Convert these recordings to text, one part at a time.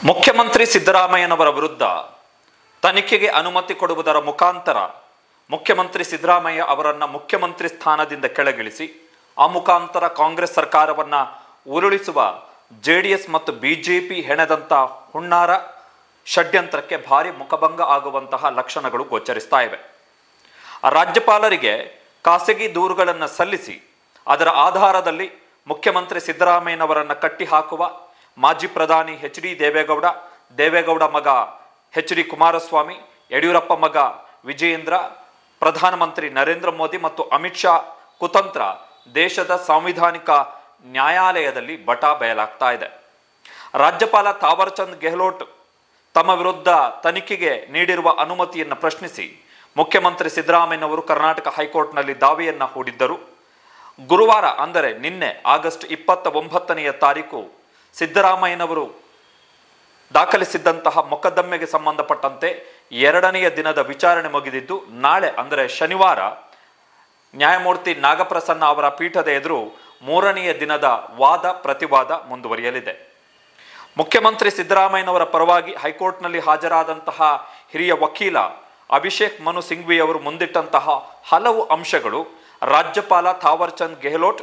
ಮುಖ್ಯಮಂತ್ರಿ ಸಿದ್ದರಾಮಯ್ಯನವರ ವಿರುದ್ಧ ತನಿಖೆಗೆ ಅನುಮತಿ ಕೊಡುವುದರ ಮುಖಾಂತರ ಮುಖ್ಯಮಂತ್ರಿ ಸಿದ್ದರಾಮಯ್ಯ ಅವರನ್ನು ಮುಖ್ಯಮಂತ್ರಿ ಸ್ಥಾನದಿಂದ ಕೆಳಗಿಳಿಸಿ ಆ ಮುಖಾಂತರ ಕಾಂಗ್ರೆಸ್ ಸರ್ಕಾರವನ್ನು ಉರುಳಿಸುವ ಜೆಡಿಎಸ್ ಮತ್ತು ಬಿಜೆಪಿ ಹೆಣೆದಂಥ ಹುನ್ನಾರ ಷಡ್ಯಂತ್ರಕ್ಕೆ ಭಾರಿ ಮುಖಭಂಗ ಆಗುವಂತಹ ಲಕ್ಷಣಗಳು ಗೋಚರಿಸ್ತಾ ಇವೆ. ರಾಜ್ಯಪಾಲರಿಗೆ ಖಾಸಗಿ ದೂರುಗಳನ್ನು ಸಲ್ಲಿಸಿ ಅದರ ಆಧಾರದಲ್ಲಿ ಮುಖ್ಯಮಂತ್ರಿ ಸಿದ್ದರಾಮಯ್ಯನವರನ್ನು ಕಟ್ಟಿ ಹಾಕುವ ಮಾಜಿ ಪ್ರಧಾನಿ ದೇವೇಗೌಡ ಮಗ ಎಚ್.ಡಿ. ಕುಮಾರಸ್ವಾಮಿ, ಯಡಿಯೂರಪ್ಪ ಮಗ ವಿಜಯೇಂದ್ರ, ಪ್ರಧಾನಮಂತ್ರಿ ನರೇಂದ್ರ ಮೋದಿ ಮತ್ತು ಅಮಿತ್ ಶಾ ಕುತಂತ್ರ ದೇಶದ ಸಾಂವಿಧಾನಿಕ ನ್ಯಾಯಾಲಯದಲ್ಲಿ ಬಟಾ ಬಯಲಾಗ್ತಾ ಇದೆ. ರಾಜ್ಯಪಾಲ ಥಾವರ್ ಚಂದ್ ಗೆಹ್ಲೋಟ್ ತಮ್ಮ ವಿರುದ್ಧ ತನಿಖೆಗೆ ನೀಡಿರುವ ಅನುಮತಿಯನ್ನು ಪ್ರಶ್ನಿಸಿ ಮುಖ್ಯಮಂತ್ರಿ ಸಿದ್ದರಾಮಯ್ಯನವರು ಕರ್ನಾಟಕ ಹೈಕೋರ್ಟ್ನಲ್ಲಿ ದಾವೆಯನ್ನು ಹೂಡಿದ್ದರು. ಗುರುವಾರ ಅಂದರೆ ನಿನ್ನೆ ಆಗಸ್ಟ್ 29ನೇ ತಾರೀಕು ಸಿದ್ದರಾಮಯ್ಯನವರು ದಾಖಲಿಸಿದ್ದಂತಹ ಮೊಕದ್ದಮೆಗೆ ಸಂಬಂಧಪಟ್ಟಂತೆ 2ನೇ ದಿನದ ವಿಚಾರಣೆ ಮುಗಿದಿದ್ದು, ನಾಳೆ ಅಂದರೆ ಶನಿವಾರ ನ್ಯಾಯಮೂರ್ತಿ ನಾಗಪ್ರಸನ್ನ ಅವರ ಪೀಠದ ಎದುರು 3ನೇ ದಿನದ ವಾದ ಪ್ರತಿವಾದ ಮುಂದುವರಿಯಲಿದೆ. ಮುಖ್ಯಮಂತ್ರಿ ಸಿದ್ದರಾಮಯ್ಯನವರ ಪರವಾಗಿ ಹೈಕೋರ್ಟ್ನಲ್ಲಿ ಹಾಜರಾದಂತಹ ಹಿರಿಯ ವಕೀಲ ಅಭಿಷೇಕ್ ಮನು ಸಿಂಘ್ವಿ ಅವರು ಮುಂದಿಟ್ಟಂತಹ ಹಲವು ಅಂಶಗಳು ರಾಜ್ಯಪಾಲ ಥಾವರ್ ಚಂದ್ ಗೆಹ್ಲೋಟ್,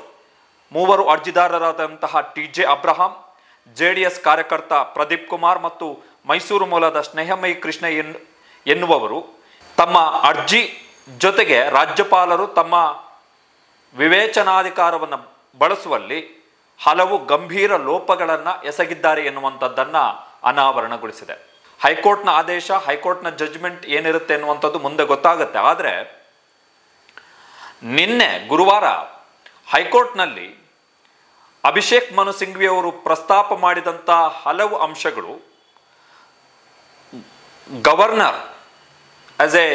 ಮೂವರು ಅರ್ಜಿದಾರರಾದಂತಹ ಟಿ.ಜೆ. ಅಬ್ರಹಾಂ, ಜೆಡಿಎಸ್ ಕಾರ್ಯಕರ್ತ ಪ್ರದೀಪ್ ಕುಮಾರ್ ಮತ್ತು ಮೈಸೂರು ಮೂಲದ ಸ್ನೇಹಮಯಿ ಕೃಷ್ಣ ಎನ್ನುವವರು ತಮ್ಮ ಅರ್ಜಿ ಜೊತೆಗೆ ರಾಜ್ಯಪಾಲರು ತಮ್ಮ ವಿವೇಚನಾಧಿಕಾರವನ್ನು ಬಳಸುವಲ್ಲಿ ಹಲವು ಗಂಭೀರ ಲೋಪಗಳನ್ನು ಎಸಗಿದ್ದಾರೆ ಎನ್ನುವಂಥದ್ದನ್ನು ಅನಾವರಣಗೊಳಿಸಿದೆ. ಹೈಕೋರ್ಟ್ನ ಆದೇಶ, ಹೈಕೋರ್ಟ್ನ ಜಡ್ಜ್ಮೆಂಟ್ ಏನಿರುತ್ತೆ ಎನ್ನುವಂಥದ್ದು ಮುಂದೆ ಗೊತ್ತಾಗುತ್ತೆ. ಆದರೆ ನಿನ್ನೆ ಗುರುವಾರ ಹೈಕೋರ್ಟ್ನಲ್ಲಿ ಅಭಿಷೇಕ್ ಮನು ಸಿಂಘ್ವಿ ಅವರು ಪ್ರಸ್ತಾಪ ಮಾಡಿದಂಥ ಹಲವು ಅಂಶಗಳು ಗವರ್ನರ್ ಆಸ್ ಎ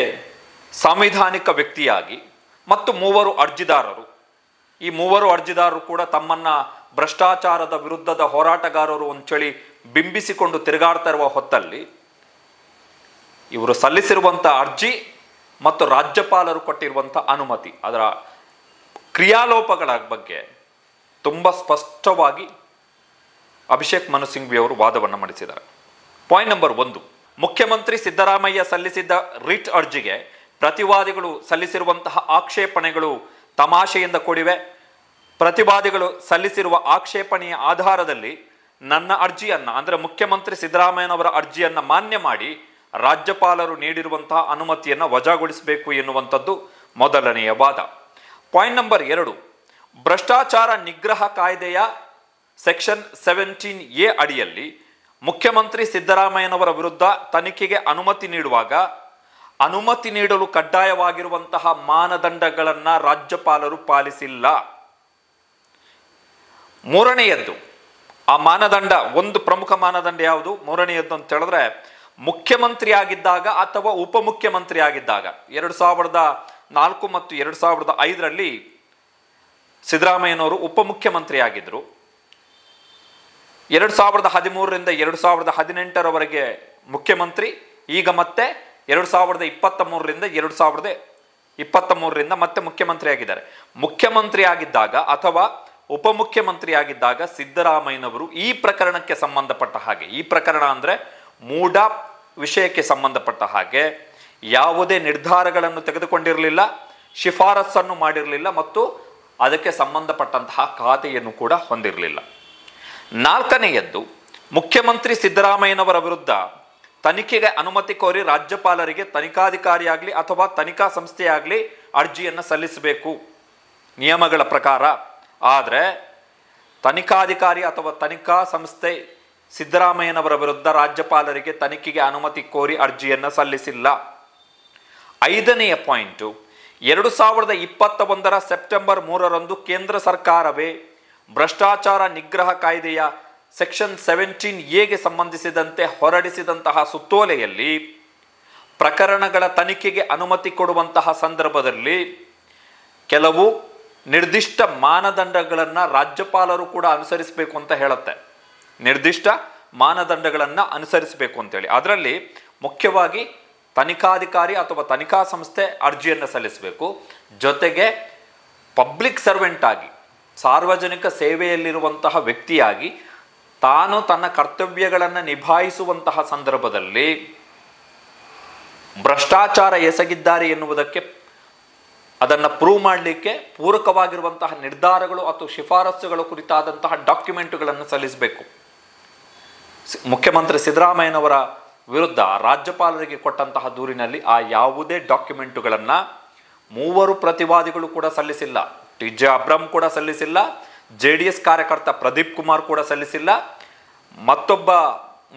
ಸಾಂವಿಧಾನಿಕ ವ್ಯಕ್ತಿಯಾಗಿ ಮತ್ತು ಈ ಮೂವರು ಅರ್ಜಿದಾರರು ಕೂಡ ತಮ್ಮನ್ನ ಭ್ರಷ್ಟಾಚಾರದ ವಿರುದ್ಧದ ಹೋರಾಟಗಾರರು ಅಂತೇಳಿ ಬಿಂಬಿಸಿಕೊಂಡು ತಿರುಗಾಡ್ತಾ ಇರುವ ಹೊತ್ತಲ್ಲಿ ಇವರು ಸಲ್ಲಿಸಿರುವಂಥ ಅರ್ಜಿ ಮತ್ತು ರಾಜ್ಯಪಾಲರು ಕೊಟ್ಟಿರುವಂಥ ಅನುಮತಿ, ಅದರ ಕ್ರಿಯಾಲೋಪಗಳ ಬಗ್ಗೆ ತುಂಬ ಸ್ಪಷ್ಟವಾಗಿ ಅಭಿಷೇಕ್ ಮನು ಸಿಂಘ್ವಿ ಅವರು ವಾದವನ್ನು ಮಂಡಿಸಿದ್ದಾರೆ. ಪಾಯಿಂಟ್ ನಂಬರ್ 1, ಮುಖ್ಯಮಂತ್ರಿ ಸಿದ್ದರಾಮಯ್ಯ ಸಲ್ಲಿಸಿದ್ದ ರಿಟ್ ಅರ್ಜಿಗೆ ಪ್ರತಿವಾದಿಗಳು ಸಲ್ಲಿಸಿರುವಂತಹ ಆಕ್ಷೇಪಣೆಗಳು ತಮಾಷೆಯಿಂದ ಕೂಡಿವೆ. ಪ್ರತಿವಾದಿಗಳು ಸಲ್ಲಿಸಿರುವ ಆಕ್ಷೇಪಣೆಯ ಆಧಾರದಲ್ಲಿ ನನ್ನ ಅರ್ಜಿಯನ್ನು ಅಂದರೆ ಮುಖ್ಯಮಂತ್ರಿ ಸಿದ್ದರಾಮಯ್ಯನವರ ಅರ್ಜಿಯನ್ನು ಮಾನ್ಯ ಮಾಡಿ ರಾಜ್ಯಪಾಲರು ನೀಡಿರುವಂತಹ ಅನುಮತಿಯನ್ನು ವಜಾಗೊಳಿಸಬೇಕು ಎನ್ನುವಂಥದ್ದು ಮೊದಲನೆಯ ವಾದ. ಪಾಯಿಂಟ್ ನಂಬರ್ 2, ಭ್ರಷ್ಟಾಚಾರ ನಿಗ್ರಹ ಕಾಯ್ದೆಯ ಸೆಕ್ಷನ್ 17A ಅಡಿಯಲ್ಲಿ ಮುಖ್ಯಮಂತ್ರಿ ಸಿದ್ದರಾಮಯ್ಯನವರ ವಿರುದ್ಧ ತನಿಖೆಗೆ ಅನುಮತಿ ನೀಡುವಾಗ ಅನುಮತಿ ನೀಡಲು ಕಡ್ಡಾಯವಾಗಿರುವಂತಹ ಮಾನದಂಡಗಳನ್ನು ರಾಜ್ಯಪಾಲರು ಪಾಲಿಸಿಲ್ಲ. ಮೂರನೆಯದ್ದು, ಆ ಮಾನದಂಡ, ಒಂದು ಪ್ರಮುಖ ಮಾನದಂಡ ಯಾವುದು? ಮೂರನೆಯದ್ದು ಅಂತ ಹೇಳಿದ್ರೆ, ಮುಖ್ಯಮಂತ್ರಿ ಆಗಿದ್ದಾಗ ಅಥವಾ ಉಪಮುಖ್ಯಮಂತ್ರಿ ಆಗಿದ್ದಾಗ 2004 ಮತ್ತು 2005ರಲ್ಲಿ ಸಿದ್ದರಾಮಯ್ಯನವರು ಉಪಮುಖ್ಯಮಂತ್ರಿ ಆಗಿದ್ದರು. 2013ರಿಂದ 2018ರವರೆಗೆ ಮುಖ್ಯಮಂತ್ರಿ, ಈಗ ಮತ್ತೆ 2023ರಿಂದ 2023ರಿಂದ ಮತ್ತೆ ಮುಖ್ಯಮಂತ್ರಿ ಆಗಿದ್ದಾರೆ. ಮುಖ್ಯಮಂತ್ರಿ ಆಗಿದ್ದಾಗ ಅಥವಾ ಉಪಮುಖ್ಯಮಂತ್ರಿ ಆಗಿದ್ದಾಗ ಸಿದ್ದರಾಮಯ್ಯನವರು ಈ ಪ್ರಕರಣಕ್ಕೆ ಸಂಬಂಧಪಟ್ಟ ಹಾಗೆ, ಈ ಪ್ರಕರಣ ಅಂದರೆ ಮೂಡ ವಿಷಯಕ್ಕೆ ಸಂಬಂಧಪಟ್ಟ ಹಾಗೆ ಯಾವುದೇ ನಿರ್ಧಾರಗಳನ್ನು ತೆಗೆದುಕೊಂಡಿರಲಿಲ್ಲ, ಶಿಫಾರಸನ್ನು ಮಾಡಿರಲಿಲ್ಲ ಮತ್ತು ಅದಕ್ಕೆ ಸಂಬಂಧಪಟ್ಟಂತಹ ಖಾತೆಯನ್ನು ಕೂಡ ಹೊಂದಿರಲಿಲ್ಲ. 4ನೇಯದ್ದು, ಮುಖ್ಯಮಂತ್ರಿ ಸಿದ್ದರಾಮಯ್ಯನವರ ವಿರುದ್ಧ ತನಿಖೆಗೆ ಅನುಮತಿ ಕೋರಿ ರಾಜ್ಯಪಾಲರಿಗೆ ತನಿಖಾಧಿಕಾರಿಯಾಗಲಿ ಅಥವಾ ತನಿಖಾ ಸಂಸ್ಥೆಯಾಗಲಿ ಅರ್ಜಿಯನ್ನು ಸಲ್ಲಿಸಬೇಕು ನಿಯಮಗಳ ಪ್ರಕಾರ. ಆದರೆ ತನಿಖಾಧಿಕಾರಿ ಅಥವಾ ತನಿಖಾ ಸಂಸ್ಥೆ ಸಿದ್ದರಾಮಯ್ಯನವರ ವಿರುದ್ಧ ರಾಜ್ಯಪಾಲರಿಗೆ ತನಿಖೆಗೆ ಅನುಮತಿ ಕೋರಿ ಅರ್ಜಿಯನ್ನು ಸಲ್ಲಿಸಿಲ್ಲ. 5ನೆಯ ಪಾಯಿಂಟು, 2021ರ ಸೆಪ್ಟೆಂಬರ್ 3ರಂದು ಕೇಂದ್ರ ಸರ್ಕಾರವೇ ಭ್ರಷ್ಟಾಚಾರ ನಿಗ್ರಹ ಕಾಯ್ದೆಯ ಸೆಕ್ಷನ್ 17Aಗೆ ಸಂಬಂಧಿಸಿದಂತೆ ಹೊರಡಿಸಿದಂತಹ ಸುತ್ತೋಲೆಯಲ್ಲಿ ಪ್ರಕರಣಗಳ ತನಿಖೆಗೆ ಅನುಮತಿ ಕೊಡುವಂತಹ ಸಂದರ್ಭದಲ್ಲಿ ಕೆಲವು ನಿರ್ದಿಷ್ಟ ಮಾನದಂಡಗಳನ್ನು ರಾಜ್ಯಪಾಲರು ಕೂಡ ಅನುಸರಿಸಬೇಕು ಅಂತ ಹೇಳುತ್ತೆ. ನಿರ್ದಿಷ್ಟ ಮಾನದಂಡಗಳನ್ನು ಅನುಸರಿಸಬೇಕು ಅಂತೇಳಿ ಅದರಲ್ಲಿ ಮುಖ್ಯವಾಗಿ ತನಿಖಾಧಿಕಾರಿ ಅಥವಾ ತನಿಖಾ ಸಂಸ್ಥೆ ಅರ್ಜಿಯನ್ನು ಸಲ್ಲಿಸಬೇಕು. ಜೊತೆಗೆ ಪಬ್ಲಿಕ್ ಸರ್ವೆಂಟ್ ಆಗಿ, ಸಾರ್ವಜನಿಕ ಸೇವೆಯಲ್ಲಿರುವಂತಹ ವ್ಯಕ್ತಿಯಾಗಿ ತಾನು ತನ್ನ ಕರ್ತವ್ಯಗಳನ್ನು ನಿಭಾಯಿಸುವಂತಹ ಸಂದರ್ಭದಲ್ಲಿ ಭ್ರಷ್ಟಾಚಾರ ಎಸಗಿದ್ದಾರೆ ಎನ್ನುವುದಕ್ಕೆ ಅದನ್ನು ಪ್ರೂವ್ ಮಾಡಲಿಕ್ಕೆ ಪೂರಕವಾಗಿರುವಂತಹ ನಿರ್ಧಾರಗಳು ಅಥವಾ ಶಿಫಾರಸುಗಳು ಕುರಿತಾದಂತಹ ಡಾಕ್ಯುಮೆಂಟುಗಳನ್ನು ಸಲ್ಲಿಸಬೇಕು. ಮುಖ್ಯಮಂತ್ರಿ ಸಿದ್ದರಾಮಯ್ಯನವರ ವಿರುದ್ಧ ರಾಜ್ಯಪಾಲರಿಗೆ ಕೊಟ್ಟಂತಹ ದೂರಿನಲ್ಲಿ ಆ ಯಾವುದೇ ಡಾಕ್ಯುಮೆಂಟುಗಳನ್ನು ಮೂವರು ಪ್ರತಿವಾದಿಗಳು ಕೂಡ ಸಲ್ಲಿಸಿಲ್ಲ. ಟಿ.ಜೆ. ಅಬ್ರಹಂ ಕೂಡ ಸಲ್ಲಿಸಿಲ್ಲ, JDS ಕಾರ್ಯಕರ್ತ ಪ್ರದೀಪ್ ಕುಮಾರ್ ಕೂಡ ಸಲ್ಲಿಸಿಲ್ಲ, ಮತ್ತೊಬ್ಬ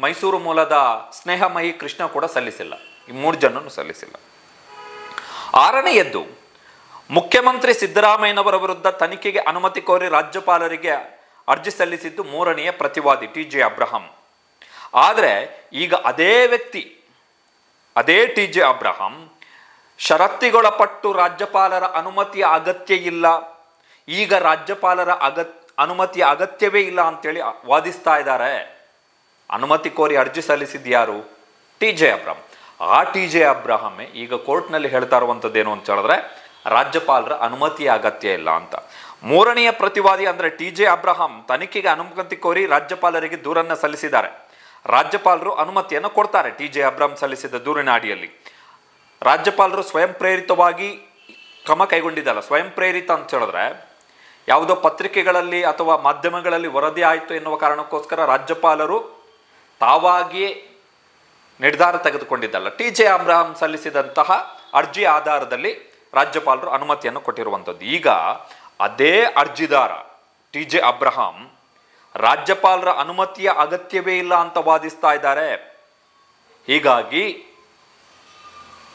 ಮೈಸೂರು ಮೂಲದ ಸ್ನೇಹಮಯಿ ಕೃಷ್ಣ ಕೂಡ ಸಲ್ಲಿಸಿಲ್ಲ. ಈ 3 ಜನನು ಸಲ್ಲಿಸಿಲ್ಲ. 6ನೇಯದ್ದು, ಮುಖ್ಯಮಂತ್ರಿ ಸಿದ್ದರಾಮಯ್ಯನವರ ವಿರುದ್ಧ ತನಿಖೆಗೆ ಅನುಮತಿ ಕೋರಿ ರಾಜ್ಯಪಾಲರಿಗೆ ಅರ್ಜಿ ಸಲ್ಲಿಸಿದ್ದು 3ನೆಯ ಪ್ರತಿವಾದಿ ಟಿ.ಜೆ. ಅಬ್ರಹಂ. ಆದರೆ ಈಗ ಅದೇ ವ್ಯಕ್ತಿ, ಅದೇ ಟಿ.ಜೆ. ಅಬ್ರಹಂ ಷರತ್ತಿಗೊಳಪಟ್ಟು ರಾಜ್ಯಪಾಲರ ಅನುಮತಿಯ ಅಗತ್ಯ ಇಲ್ಲ, ಈಗ ರಾಜ್ಯಪಾಲರ ಅನುಮತಿಯ ಅಗತ್ಯವೇ ಇಲ್ಲ ಅಂತೇಳಿ ವಾದಿಸ್ತಾ ಇದ್ದಾರೆ. ಅನುಮತಿ ಕೋರಿ ಅರ್ಜಿ ಸಲ್ಲಿಸಿದ್ಯಾರು? ಟಿ.ಜೆ. ಅಬ್ರಹಂ. ಆ ಟಿ.ಜೆ. ಅಬ್ರಹಮೇ ಈಗ ಕೋರ್ಟ್ನಲ್ಲಿ ಹೇಳ್ತಾ ಇರುವಂಥದ್ದೇನು ಅಂತ ಹೇಳಿದ್ರೆ ರಾಜ್ಯಪಾಲರ ಅನುಮತಿಯ ಅಗತ್ಯ ಇಲ್ಲ ಅಂತ. 3ನೆಯ ಪ್ರತಿವಾದಿ ಅಂದರೆ ಟಿ.ಜೆ. ಅಬ್ರಹಂ ತನಿಖೆಗೆ ಅನುಮತಿ ಕೋರಿ ರಾಜ್ಯಪಾಲರಿಗೆ ದೂರನ್ನು ಸಲ್ಲಿಸಿದ್ದಾರೆ. ರಾಜ್ಯಪಾಲರು ಅನುಮತಿಯನ್ನು ಕೊಡ್ತಾರೆ. ಟಿ.ಜೆ. ಅಬ್ರಹಂ ಸಲ್ಲಿಸಿದ ದೂರಿನ ಅಡಿಯಲ್ಲಿ ರಾಜ್ಯಪಾಲರು ಸ್ವಯಂ ಪ್ರೇರಿತವಾಗಿ ಕ್ರಮ ಕೈಗೊಂಡಿದ್ದಲ್ಲ. ಸ್ವಯಂ ಪ್ರೇರಿತ ಅಂತ ಹೇಳಿದ್ರೆ ಯಾವುದೋ ಪತ್ರಿಕೆಗಳಲ್ಲಿ ಅಥವಾ ಮಾಧ್ಯಮಗಳಲ್ಲಿ ವರದಿ ಆಯಿತು ಎನ್ನುವ ಕಾರಣಕ್ಕೋಸ್ಕರ ರಾಜ್ಯಪಾಲರು ತಾವಾಗಿಯೇ ನಿರ್ಧಾರ ತೆಗೆದುಕೊಂಡಿದ್ದಲ್ಲ. ಟಿ.ಜೆ. ಅಬ್ರಹಂ ಸಲ್ಲಿಸಿದಂತಹ ಅರ್ಜಿ ಆಧಾರದಲ್ಲಿ ರಾಜ್ಯಪಾಲರು ಅನುಮತಿಯನ್ನು ಕೊಟ್ಟಿರುವಂಥದ್ದು. ಈಗ ಅದೇ ಅರ್ಜಿದಾರ ಟಿ.ಜೆ. ಅಬ್ರಹಂ ರಾಜ್ಯಪಾಲರ ಅನುಮತಿಯ ಅಗತ್ಯವೇ ಇಲ್ಲ ಅಂತ ವಾದಿಸ್ತಾ ಇದ್ದಾರೆ. ಹೀಗಾಗಿ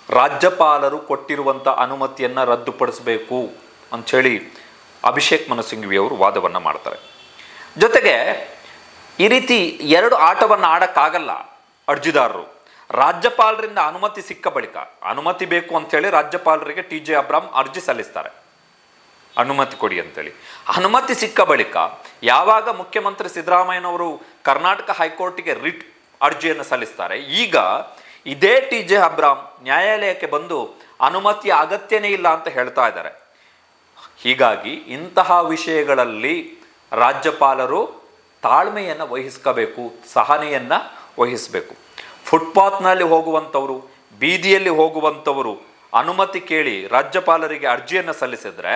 ರಾಜ್ಯಪಾಲರು ಕೊಟ್ಟಿರುವಂಥ ಅನುಮತಿಯನ್ನು ರದ್ದುಪಡಿಸಬೇಕು ಅಂಥೇಳಿ ಅಭಿಷೇಕ್ ಮನು ಸಿಂಘ್ವಿ ಅವರು ವಾದವನ್ನು ಮಾಡ್ತಾರೆ. ಜೊತೆಗೆ ಈ ರೀತಿ 2 ಆಟವನ್ನು ಆಡೋಕ್ಕಾಗಲ್ಲ ಅರ್ಜಿದಾರರು. ರಾಜ್ಯಪಾಲರಿಂದ ಅನುಮತಿ ಸಿಕ್ಕ ಬಳಿಕ ಅನುಮತಿ ಬೇಕು ಅಂಥೇಳಿ ರಾಜ್ಯಪಾಲರಿಗೆ ಟಿ.ಜೆ. ಅಬ್ರಹಂ ಅರ್ಜಿ ಸಲ್ಲಿಸ್ತಾರೆ, ಅನುಮತಿ ಕೊಡಿ ಅಂತೇಳಿ. ಅನುಮತಿ ಸಿಕ್ಕ ಬಳಿಕ ಯಾವಾಗ ಮುಖ್ಯಮಂತ್ರಿ ಸಿದ್ದರಾಮಯ್ಯನವರು ಕರ್ನಾಟಕ ಹೈಕೋರ್ಟಿಗೆ ರಿಟ್ ಅರ್ಜಿಯನ್ನು ಸಲ್ಲಿಸ್ತಾರೆ, ಈಗ ಇದೇ ಟಿ.ಜೆ. ಅಬ್ರಹಂ ನ್ಯಾಯಾಲಯಕ್ಕೆ ಬಂದು ಅನುಮತಿಯ ಅಗತ್ಯನೇ ಇಲ್ಲ ಅಂತ ಹೇಳ್ತಾ ಇದ್ದಾರೆ. ಹೀಗಾಗಿ ಇಂತಹ ವಿಷಯಗಳಲ್ಲಿ ರಾಜ್ಯಪಾಲರು ತಾಳ್ಮೆಯನ್ನು ವಹಿಸ್ಕೋಬೇಕು, ಸಹನೆಯನ್ನು ವಹಿಸಬೇಕು. ಫುಟ್ಪಾತ್ನಲ್ಲಿ ಹೋಗುವಂಥವರು, ಬೀದಿಯಲ್ಲಿ ಹೋಗುವಂಥವರು ಅನುಮತಿ ಕೇಳಿ ರಾಜ್ಯಪಾಲರಿಗೆ ಅರ್ಜಿಯನ್ನು ಸಲ್ಲಿಸಿದ್ರೆ